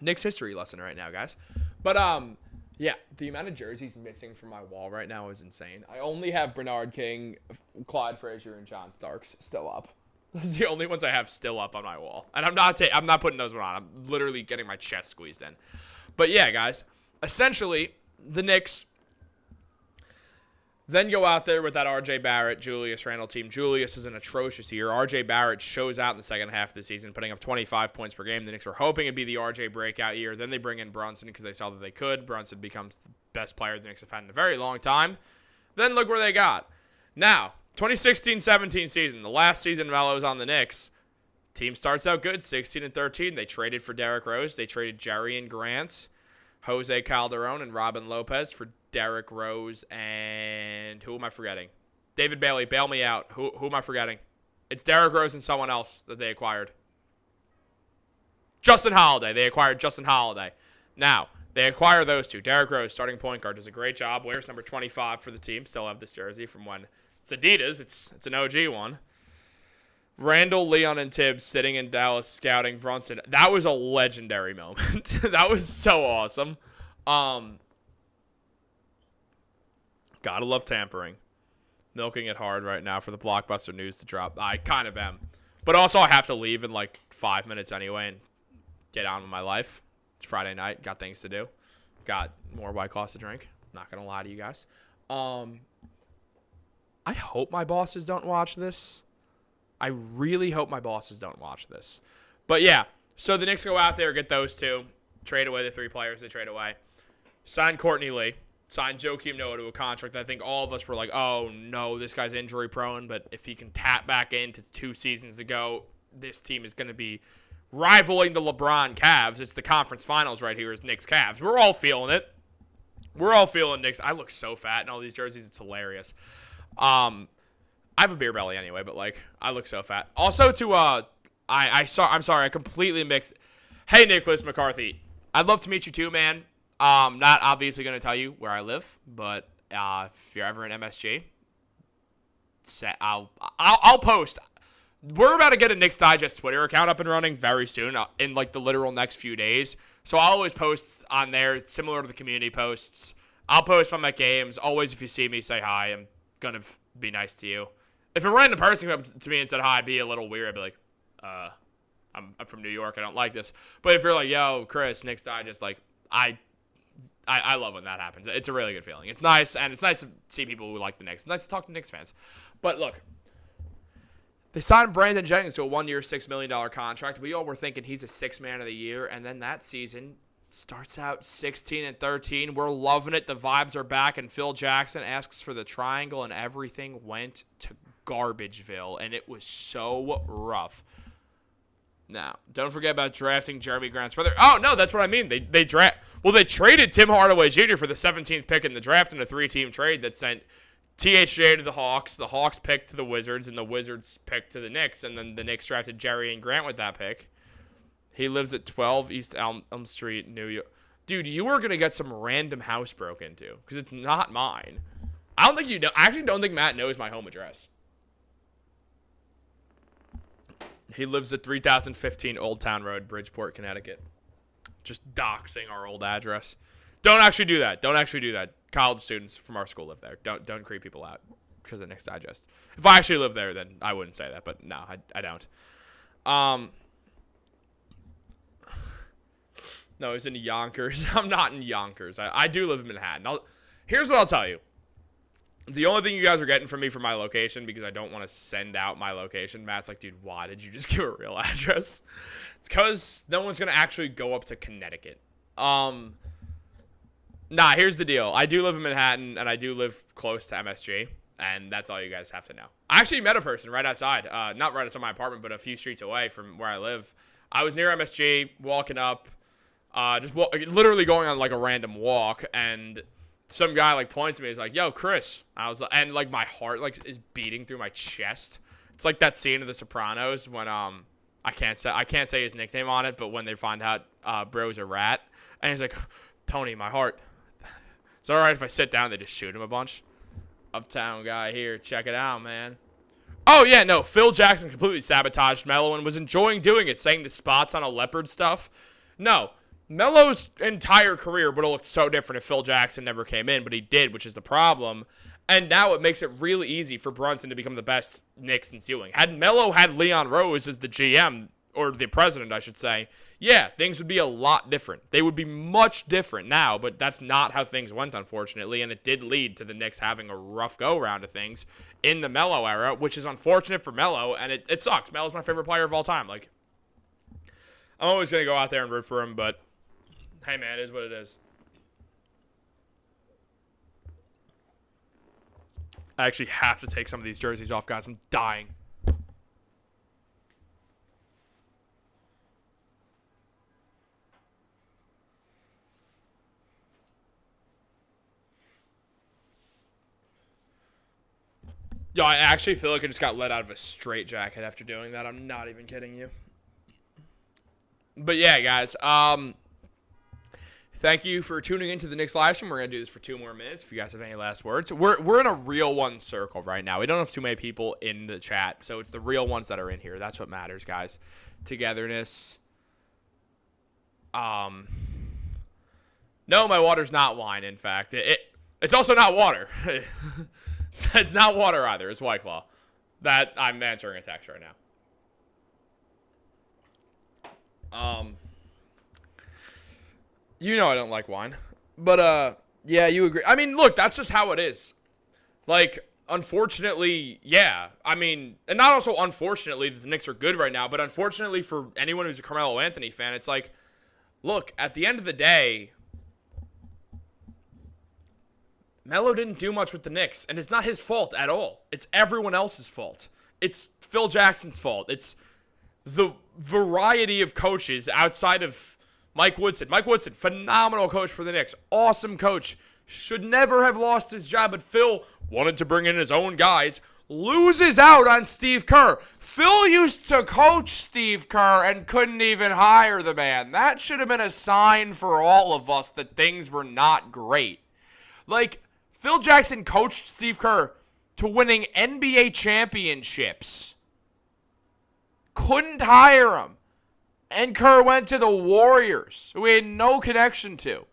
Knicks history lesson right now, guys. But, yeah, the amount of jerseys missing from my wall right now is insane. I only have Bernard King, Clyde Frazier, and John Starks still up. Those are the only ones I have still up on my wall. And I'm not putting those one on. I'm literally getting my chest squeezed in. But, yeah, guys, essentially, the Knicks Then go out there with that R.J. Barrett, Julius Randle team. Julius is an atrocious year. R.J. Barrett shows out in the second half of the season, putting up 25 points per game. The Knicks were hoping it'd be the R.J. breakout year. Then they bring in Brunson because they saw that they could. Brunson becomes the best player the Knicks have had in a very long time. Then look where they got. Now, 2016-17 season, the last season Melo was on the Knicks. Team starts out good, 16-13. They traded for Derrick Rose. They traded Jerry and Grant, Jose Calderon, and Robin Lopez for Derrick Rose and who am I forgetting? David Bailey, bail me out. Who am I forgetting? It's Derrick Rose and someone else that they acquired. Justin Holiday. They acquired Justin Holiday. Now, they acquire those two. Derrick Rose, starting point guard, does a great job. Wears number 25 for the team. Still have this jersey from when it's Adidas. It's an OG one. Randle, Leon, and Tibbs sitting in Dallas scouting Brunson. That was a legendary moment. That was so awesome. Gotta love tampering. Milking it hard right now for the blockbuster news to drop. I kind of am. But also I have to leave in like 5 minutes anyway and get on with my life. It's Friday night. Got things to do. Got more White Claws to drink. Not going to lie to you guys. I hope my bosses don't watch this. I really hope my bosses don't watch this. But yeah, so the Knicks go out there, get those two. Trade away the 3 players they trade away. Sign Courtney Lee. Signed Joakim Noah to a contract. I think all of us were like, oh, no, this guy's injury prone. But if he can tap back into 2 seasons ago, this team is going to be rivaling the LeBron Cavs. It's the conference finals right here is Knicks Cavs. We're all feeling it. We're all feeling Knicks. I look so fat in all these jerseys. It's hilarious. I have a beer belly anyway, but, like, I look so fat. Also, I'm sorry, I completely mixed. Hey, Nicholas McCarthy. I'd love to meet you too, man. Not obviously going to tell you where I live, but if you're ever in MSG, I'll post. We're about to get a Knicks Digest Twitter account up and running very soon, in like the literal next few days. So I'll always post on there, similar to the community posts. I'll post from my games. Always, if you see me, say hi. I'm going to be nice to you. If a random person came up to me and said hi, I'd be a little weird. I'd be like, I'm from New York. I don't like this. But if you're like, yo, Chris, Knicks Digest, like, I love when that happens. It's a really good feeling. It's nice, and it's nice to see people who like the Knicks. It's nice to talk to Knicks fans. But look, they signed Brandon Jennings to a 1-year, $6 million contract. We all were thinking he's a 6th man of the year, and then that season starts out 16-13. We're loving it. The vibes are back, and Phil Jackson asks for the triangle, and everything went to Garbageville, and it was so rough. Now, don't forget about drafting Jeremy Grant's brother. Oh, no, that's what I mean. They traded Tim Hardaway Jr. for the 17th pick in the draft in a 3-team trade that sent THJ to the Hawks picked to the Wizards, and the Wizards picked to the Knicks, and then the Knicks drafted Jerry and Grant with that pick. He lives at 12 East Elm Street, New York. Dude, you are going to get some random house broke into, because it's not mine. I actually don't think Matt knows my home address. He lives at 3015 Old Town Road, Bridgeport, Connecticut. Just doxing our old address. Don't actually do that. College students from our school live there. Don't creep people out because of Knicks Digest. If I actually lived there, then I wouldn't say that. But no, I don't. No, it's in Yonkers. I'm not in Yonkers. I do live in Manhattan. Here's what I'll tell you. The only thing you guys are getting from me for my location, because I don't want to send out my location, Matt's like, dude, why did you just give a real address? It's because no one's going to actually go up to Connecticut. Nah, here's the deal. I do live in Manhattan, and I do live close to MSG, and that's all you guys have to know. I actually met a person right outside. Not right outside my apartment, but a few streets away from where I live. I was near MSG, walking up, literally going on, like, a random walk, and some guy like points to me. He's like, "Yo, Chris." I was like, and like my heart like is beating through my chest. It's like that scene of The Sopranos when I can't say his nickname on it, but when they find out bro's a rat, and he's like, "Tony, my heart. It's all right if I sit down." They just shoot him a bunch. Uptown guy here, check it out, man. Oh yeah, no, Phil Jackson completely sabotaged Melo and was enjoying doing it, saying the spots on a leopard stuff. No. Melo's entire career would have looked so different if Phil Jackson never came in, but he did, which is the problem. And now it makes it really easy for Brunson to become the best Knicks in ceiling. Had Melo had Leon Rose as the GM, or the president, I should say, yeah, things would be a lot different. They would be much different now, but that's not how things went, unfortunately, and it did lead to the Knicks having a rough go-round of things in the Melo era, which is unfortunate for Melo, and it sucks. Melo's my favorite player of all time. Like, I'm always going to go out there and root for him, but hey, man, it is what it is. I actually have to take some of these jerseys off, guys. I'm dying. Yo, I actually feel like I just got let out of a straitjacket after doing that. I'm not even kidding you. But yeah, guys. Thank you for tuning into the Knicks live stream. We're going to do this for 2 more minutes if you guys have any last words. We're in a real one circle right now. We don't have too many people in the chat, so it's the real ones that are in here. That's what matters, guys. Togetherness. No, my water's not wine, in fact. It's also not water. It's not water either. It's White Claw. That I'm answering a text right now. You know I don't like wine. But, yeah, you agree. I mean, look, that's just how it is. Like, unfortunately, yeah. I mean, and not also unfortunately that the Knicks are good right now, but unfortunately for anyone who's a Carmelo Anthony fan, it's like, look, at the end of the day, Melo didn't do much with the Knicks, and it's not his fault at all. It's everyone else's fault. It's Phil Jackson's fault. It's the variety of coaches outside of Mike Woodson. Mike Woodson, phenomenal coach for the Knicks. Awesome coach. Should never have lost his job, but Phil wanted to bring in his own guys. Loses out on Steve Kerr. Phil used to coach Steve Kerr and couldn't even hire the man. That should have been a sign for all of us that things were not great. Like, Phil Jackson coached Steve Kerr to winning NBA championships. Couldn't hire him. And Kerr went to the Warriors, who he had no connection to.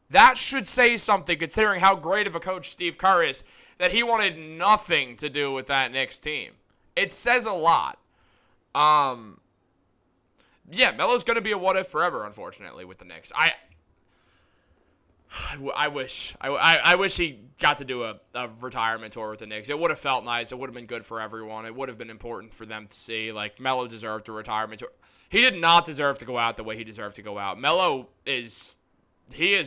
That should say something, considering how great of a coach Steve Kerr is, that he wanted nothing to do with that Knicks team. It says a lot. Yeah, Melo's going to be a what-if forever, unfortunately, with the Knicks. I wish he got to do a retirement tour with the Knicks. It would have felt nice. It would have been good for everyone. It would have been important for them to see. Like, Melo deserved a retirement tour. He did not deserve to go out the way he deserved to go out. Melo has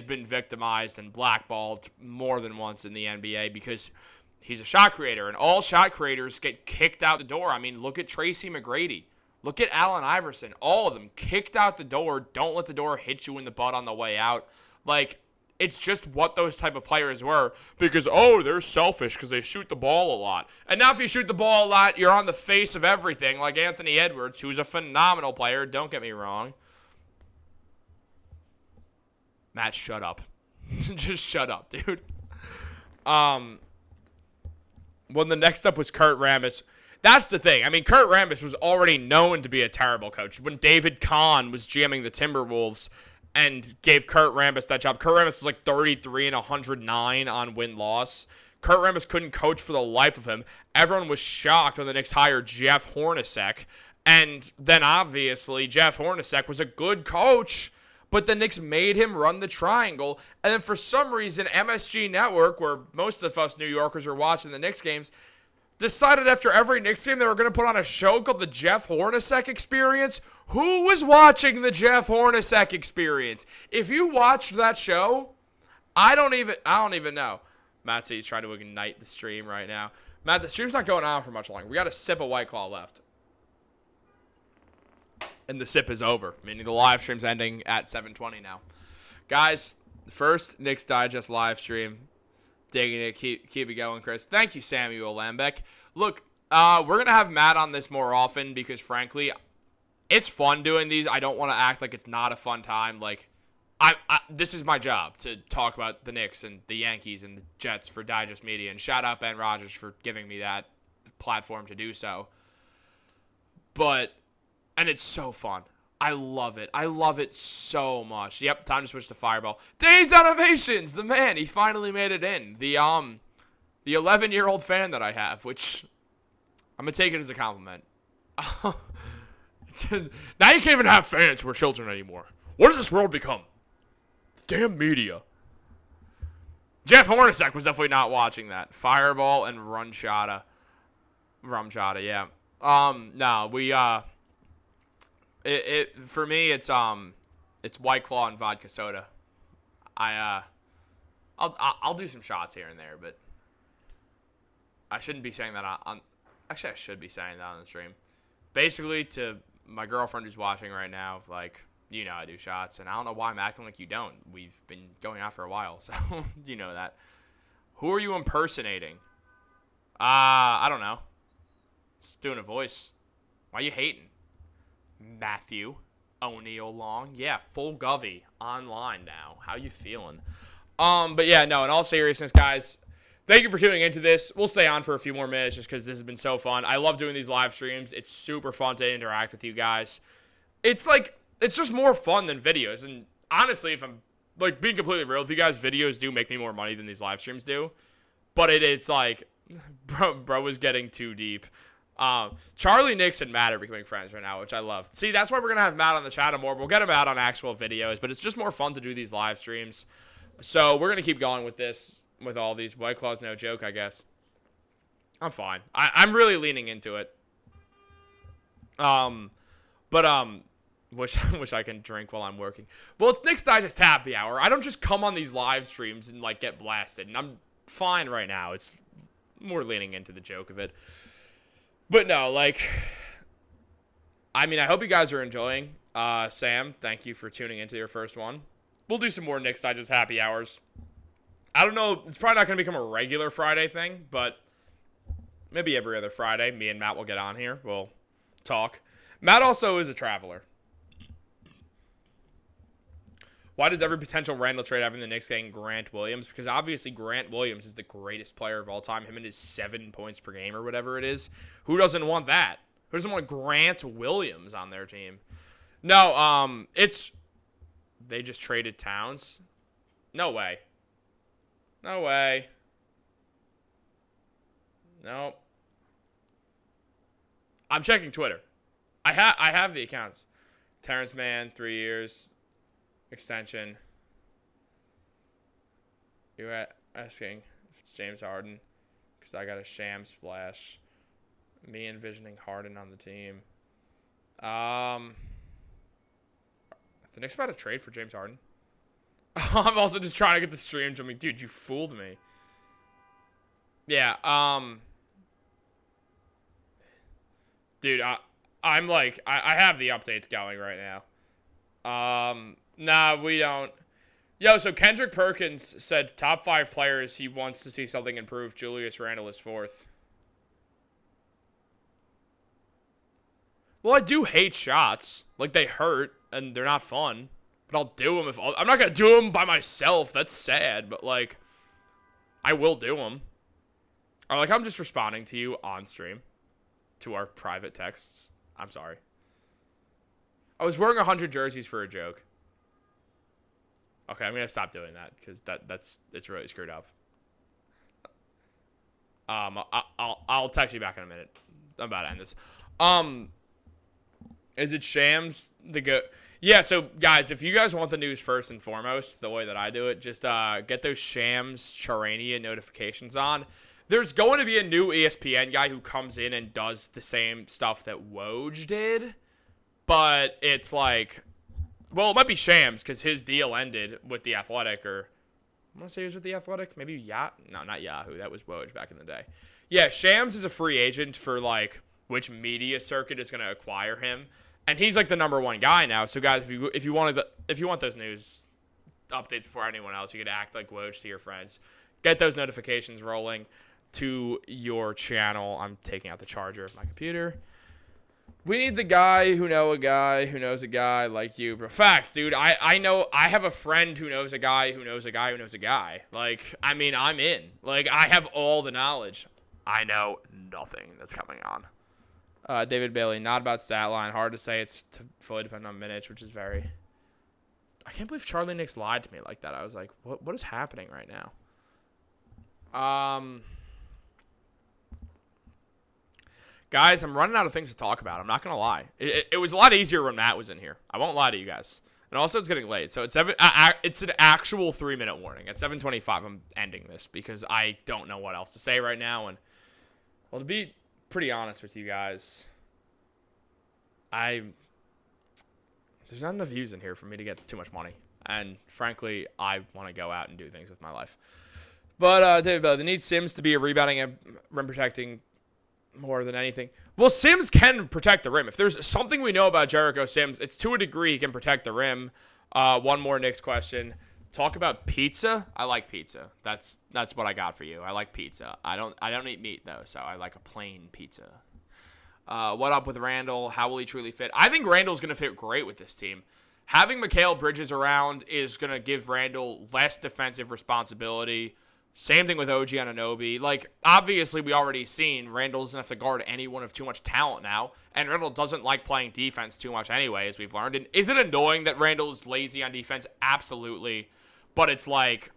been victimized and blackballed more than once in the NBA because he's a shot creator, and all shot creators get kicked out the door. I mean, look at Tracy McGrady. Look at Allen Iverson. All of them kicked out the door. Don't let the door hit you in the butt on the way out. Like, it's just what those type of players were because, oh, they're selfish because they shoot the ball a lot. And now if you shoot the ball a lot, you're on the face of everything, like Anthony Edwards, who's a phenomenal player. Don't get me wrong. Matt, shut up. Just shut up, dude. When the next up was Kurt Rambis. That's the thing. I mean, Kurt Rambis was already known to be a terrible coach. When David Kahn was GMing the Timberwolves and gave Kurt Rambis that job. Kurt Rambis was like 33 and 109 on win-loss. Kurt Rambis couldn't coach for the life of him. Everyone was shocked when the Knicks hired Jeff Hornacek. And then, obviously, Jeff Hornacek was a good coach, but the Knicks made him run the triangle. And then for some reason, MSG Network, where most of us New Yorkers are watching the Knicks games, decided after every Knicks game they were going to put on a show called the Jeff Hornacek Experience. Who was watching the Jeff Hornacek Experience? If you watched that show, I don't even know. Matt C is trying to ignite the stream right now. Matt, the stream's not going on for much longer. We got a sip of White Claw left. And the sip is over, meaning the live stream's ending at 7:20 now. Guys, the first Knicks Digest live stream. Digging it. Keep it going, Chris. Thank you, Samuel Lambeck. Look, we're going to have Matt on this more often because, frankly, it's fun doing these. I don't want to act like it's not a fun time. Like, this is my job to talk about the Knicks and the Yankees and the Jets for Digest Media. And shout out Ben Rogers for giving me that platform to do so. And it's so fun. I love it. I love it so much. Yep, time to switch to Fireball. Days Animations, the man. He finally made it in. The 11-year-old fan that I have, which I'm going to take it as a compliment. Now you can't even have fans who are children anymore. What does this world become? The damn media. Jeff Hornacek was definitely not watching that. Fireball and Rumchata, yeah. No, we for me it's White Claw and vodka soda. I'll do some shots here and there, but I shouldn't be saying that on actually I should be saying that on the stream. Basically, to my girlfriend who's watching right now, like, you know I do shots, and I don't know why I'm acting like you don't. We've been going out for a while, so you know that. Who are you impersonating? I don't know. Just doing a voice. Why you hating? Matthew O'Neal Long. Yeah, full Govey online now. How you feeling? But yeah, no, in all seriousness, guys, thank you for tuning into this. We'll stay on for a few more minutes just because this has been so fun. I love doing these live streams. It's super fun to interact with you guys. It's just more fun than videos. And honestly, if I'm like being completely real with you guys, videos do make me more money than these live streams do. But it's like, bro was getting too deep. Charlie, Knicks, and Matt are becoming friends right now, which I love. See, that's why we're going to have Matt on the channel more. We'll get him out on actual videos, but it's just more fun to do these live streams. So we're going to keep going with this, with all these. White Claw's no joke, I guess. I'm fine. I'm really leaning into it. Wish I can drink while I'm working. Well, it's Knicks Digest Happy Hour. I don't just come on these live streams and, like, get blasted. And I'm fine right now. It's more leaning into the joke of it. But no, like, I mean, I hope you guys are enjoying. Sam, thank you for tuning into your first one. We'll do some more Knicks Digest Happy Hours. I don't know. It's probably not going to become a regular Friday thing, but maybe every other Friday, me and Matt will get on here. We'll talk. Matt also is a traveler. Why does every potential Randle trade have in the Knicks getting Grant Williams? Because obviously Grant Williams is the greatest player of all time. Him and his 7 points per game or whatever it is. Who doesn't want that? Who doesn't want Grant Williams on their team? No, they just traded Towns. No way. No way. No. I'm checking Twitter. I have the accounts. Terrence Mann, 3 years. Extension. You're asking if it's James Harden because I got a sham splash. Me envisioning Harden on the team. The Knicks about to trade for James Harden. I'm also just trying to get the stream to me. Dude, you fooled me. Yeah, dude, I'm like, I have the updates going right now. Nah, we don't. Yo, so Kendrick Perkins said top 5 players he wants to see something improve. Julius Randle is 4th. Well, I do hate shots. Like, they hurt, and they're not fun. But I'll do them if... I'm not going to do them by myself. That's sad, but, like, I will do them. Or, like, I'm just responding to you on stream. To our private texts. I'm sorry. I was wearing 100 jerseys for a joke. Okay, I'm going to stop doing that, because it's really screwed up. I'll text you back in a minute. I'm about to end this. Is it Shams Yeah, so guys, if you guys want the news first and foremost, the way that I do it, just get those Shams Charania notifications on. There's going to be a new ESPN guy who comes in and does the same stuff that Woj did, but it's like, well, it might be Shams because his deal ended with The Athletic, or I want to say he was with The Athletic, maybe no, not Yahoo, that was Woj back in the day. Yeah, Shams is a free agent for like which media circuit is going to acquire him. And he's like the #1 guy now. So guys, if you want those news updates before anyone else, you could act like Woj to your friends. Get those notifications rolling to your channel. I'm taking out the charger of my computer. We need the guy who knows a guy who knows a guy like you. Bro, facts, dude. I know I have a friend who knows a guy who knows a guy who knows a guy. Like, I mean, I'm in. Like, I have all the knowledge. I know nothing that's coming on. David Bailey, not about stat line. Hard to say. It's fully dependent on minutes, which is very... I can't believe Charlie Knicks lied to me like that. I was like, what is happening right now? Guys, I'm running out of things to talk about. I'm not going to lie. It was a lot easier when Matt was in here. I won't lie to you guys. And also, it's getting late. So it's an actual 3-minute warning. At 7:25, I'm ending this because I don't know what else to say right now. And, well, to be pretty honest with you guys, there's not enough views in here for me to get too much money. And, frankly, I want to go out and do things with my life. But, David Bell, they need Sims to be a rebounding and rim protecting more than anything. Well, Sims can protect the rim. If there's something we know about Jericho Sims, it's to a degree he can protect the rim. One more Knicks question. Talk about pizza. I like pizza. That's what I got for you. I like pizza. I don't eat meat though, so I like a plain pizza. What up with Randle? How will he truly fit? I think Randle's going to fit great with this team. Having Mikal Bridges around is going to give Randle less defensive responsibility. Same thing with OG Anunoby. Like, obviously, we already seen Randle doesn't have to guard anyone of too much talent now, and Randle doesn't like playing defense too much anyway, as we've learned. And is it annoying that Randle is lazy on defense? Absolutely. But it's like,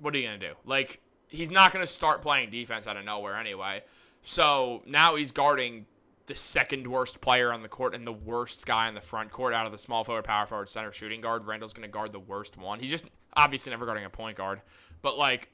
what are you going to do? Like, he's not going to start playing defense out of nowhere anyway. So now he's guarding the second worst player on the court and the worst guy in the front court out of the small forward, power forward, center, shooting guard. Randle's going to guard the worst one. He's just obviously never guarding a point guard. But, like,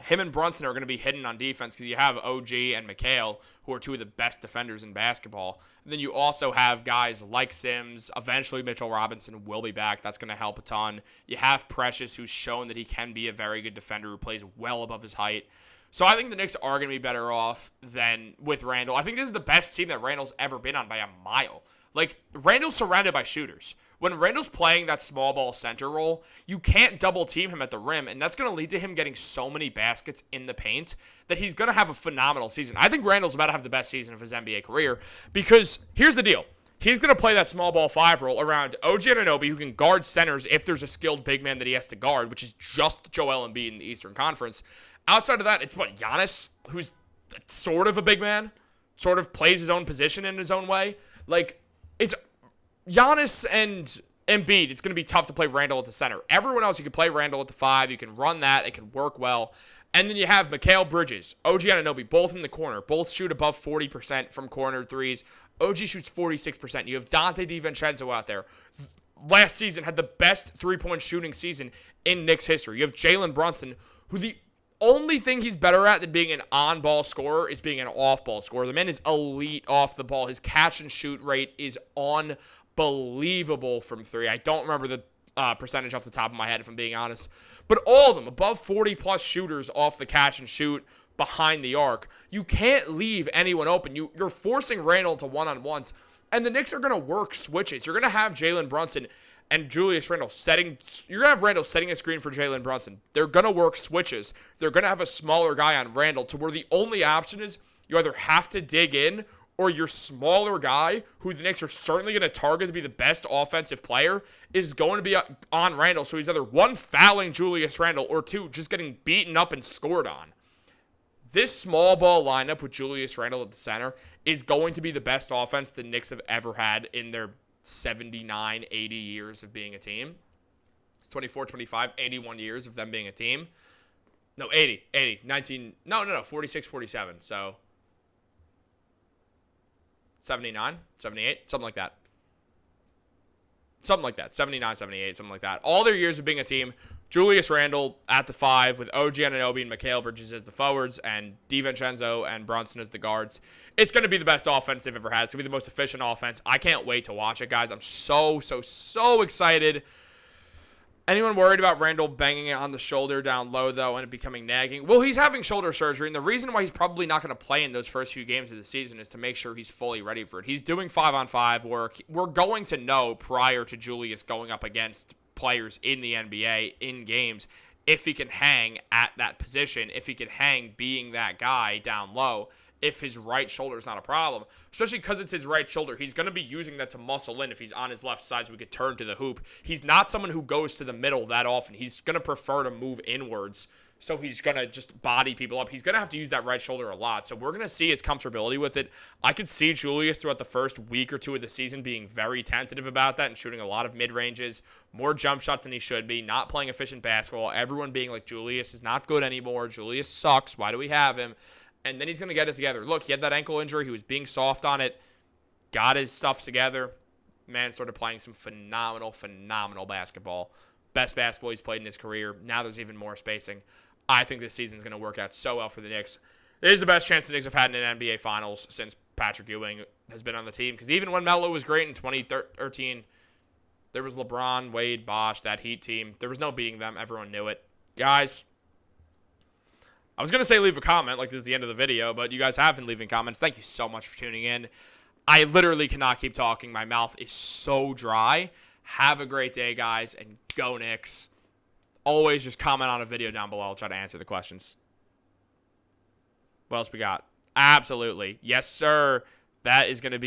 him and Brunson are going to be hidden on defense because you have OG and Mikal, who are two of the best defenders in basketball. And then you also have guys like Sims. Eventually, Mitchell Robinson will be back. That's going to help a ton. You have Precious, who's shown that he can be a very good defender who plays well above his height. So I think the Knicks are going to be better off than with Randle. I think this is the best team that Randle's ever been on by a mile. Like, Randle's surrounded by shooters. When Randle's playing that small ball center role, you can't double team him at the rim, and that's going to lead to him getting so many baskets in the paint that he's going to have a phenomenal season. I think Randle's about to have the best season of his NBA career because here's the deal. He's going to play that small ball 5 role around OG Anunoby, who can guard centers if there's a skilled big man that he has to guard, which is just Joel Embiid in the Eastern Conference. Outside of that, it's Giannis, who's sort of a big man, sort of plays his own position in his own way. Like, it's Giannis and Embiid. It's going to be tough to play Randle at the center. Everyone else, you can play Randle at the 5. You can run that. It can work well. And then you have Mikal Bridges, OG Anunoby, both in the corner. Both shoot above 40% from corner threes. OG shoots 46%. You have Dante DiVincenzo out there. Last season had the best three-point shooting season in Knicks history. You have Jalen Brunson, who the only thing he's better at than being an on-ball scorer is being an off-ball scorer. The man is elite off the ball. His catch-and-shoot rate is unbelievable from 3. I don't remember the percentage off the top of my head, if I'm being honest. But all of them, above 40-plus shooters off the catch-and-shoot behind the arc. You can't leave anyone open. You're forcing Randle into one-on-ones. And the Knicks are going to work switches. You're going to have Jalen Brunson and Julius Randle you're going to have Randle setting a screen for Jalen Brunson. They're going to work switches. They're going to have a smaller guy on Randle to where the only option is you either have to dig in or your smaller guy, who the Knicks are certainly going to target to be the best offensive player, is going to be on Randle. So he's either 1, fouling Julius Randle, or 2, just getting beaten up and scored on. This small ball lineup with Julius Randle at the center is going to be the best offense the Knicks have ever had in their 79, 80 years of being a team. It's 24, 25, 81 years of them being a team. No, 80, 19, no, 46, 47. So 79, 78, something like that. 79, 78, something like that. All their years of being a team, Julius Randle at the 5 with OG Anunoby and Mikal Bridges as the forwards and DiVincenzo and Brunson as the guards. It's going to be the best offense they've ever had. It's going to be the most efficient offense. I can't wait to watch it, guys. I'm so excited. Anyone worried about Randle banging it on the shoulder down low, though, and it becoming nagging? Well, he's having shoulder surgery, and the reason why he's probably not going to play in those first few games of the season is to make sure he's fully ready for it. He's doing 5-on-5 work. We're going to know prior to Julius going up against players in the NBA in games if he can hang at that position, if he can hang being that guy down low, if his right shoulder is not a problem, especially because it's his right shoulder. He's going to be using that to muscle in if he's on his left side so we could turn to the hoop. He's not someone who goes to the middle that often. He's going to prefer to move inwards, so he's going to just body people up. He's going to have to use that right shoulder a lot, so we're going to see his comfortability with it. I could see Julius throughout the first week or 2 of the season being very tentative about that and shooting a lot of mid-ranges, more jump shots than he should be, not playing efficient basketball, everyone being like, Julius is not good anymore, Julius sucks, why do we have him? and then he's going to get it together. Look, he had that ankle injury. He was being soft on it, got his stuff together. Man started playing some phenomenal basketball. Best basketball he's played in his career. Now there's even more spacing. I think this season's going to work out so well for the Knicks. It is the best chance the Knicks have had in an NBA Finals since Patrick Ewing has been on the team. Because even when Melo was great in 2013, there was LeBron, Wade, Bosh, that Heat team. There was no beating them. Everyone knew it. Guys, I was going to say leave a comment like this is the end of the video, but you guys have been leaving comments. Thank you so much for tuning in. I literally cannot keep talking. My mouth is so dry. Have a great day, guys, and go Knicks. Always just comment on a video down below. I'll try to answer the questions. What else we got? Absolutely. Yes, sir. That is going to be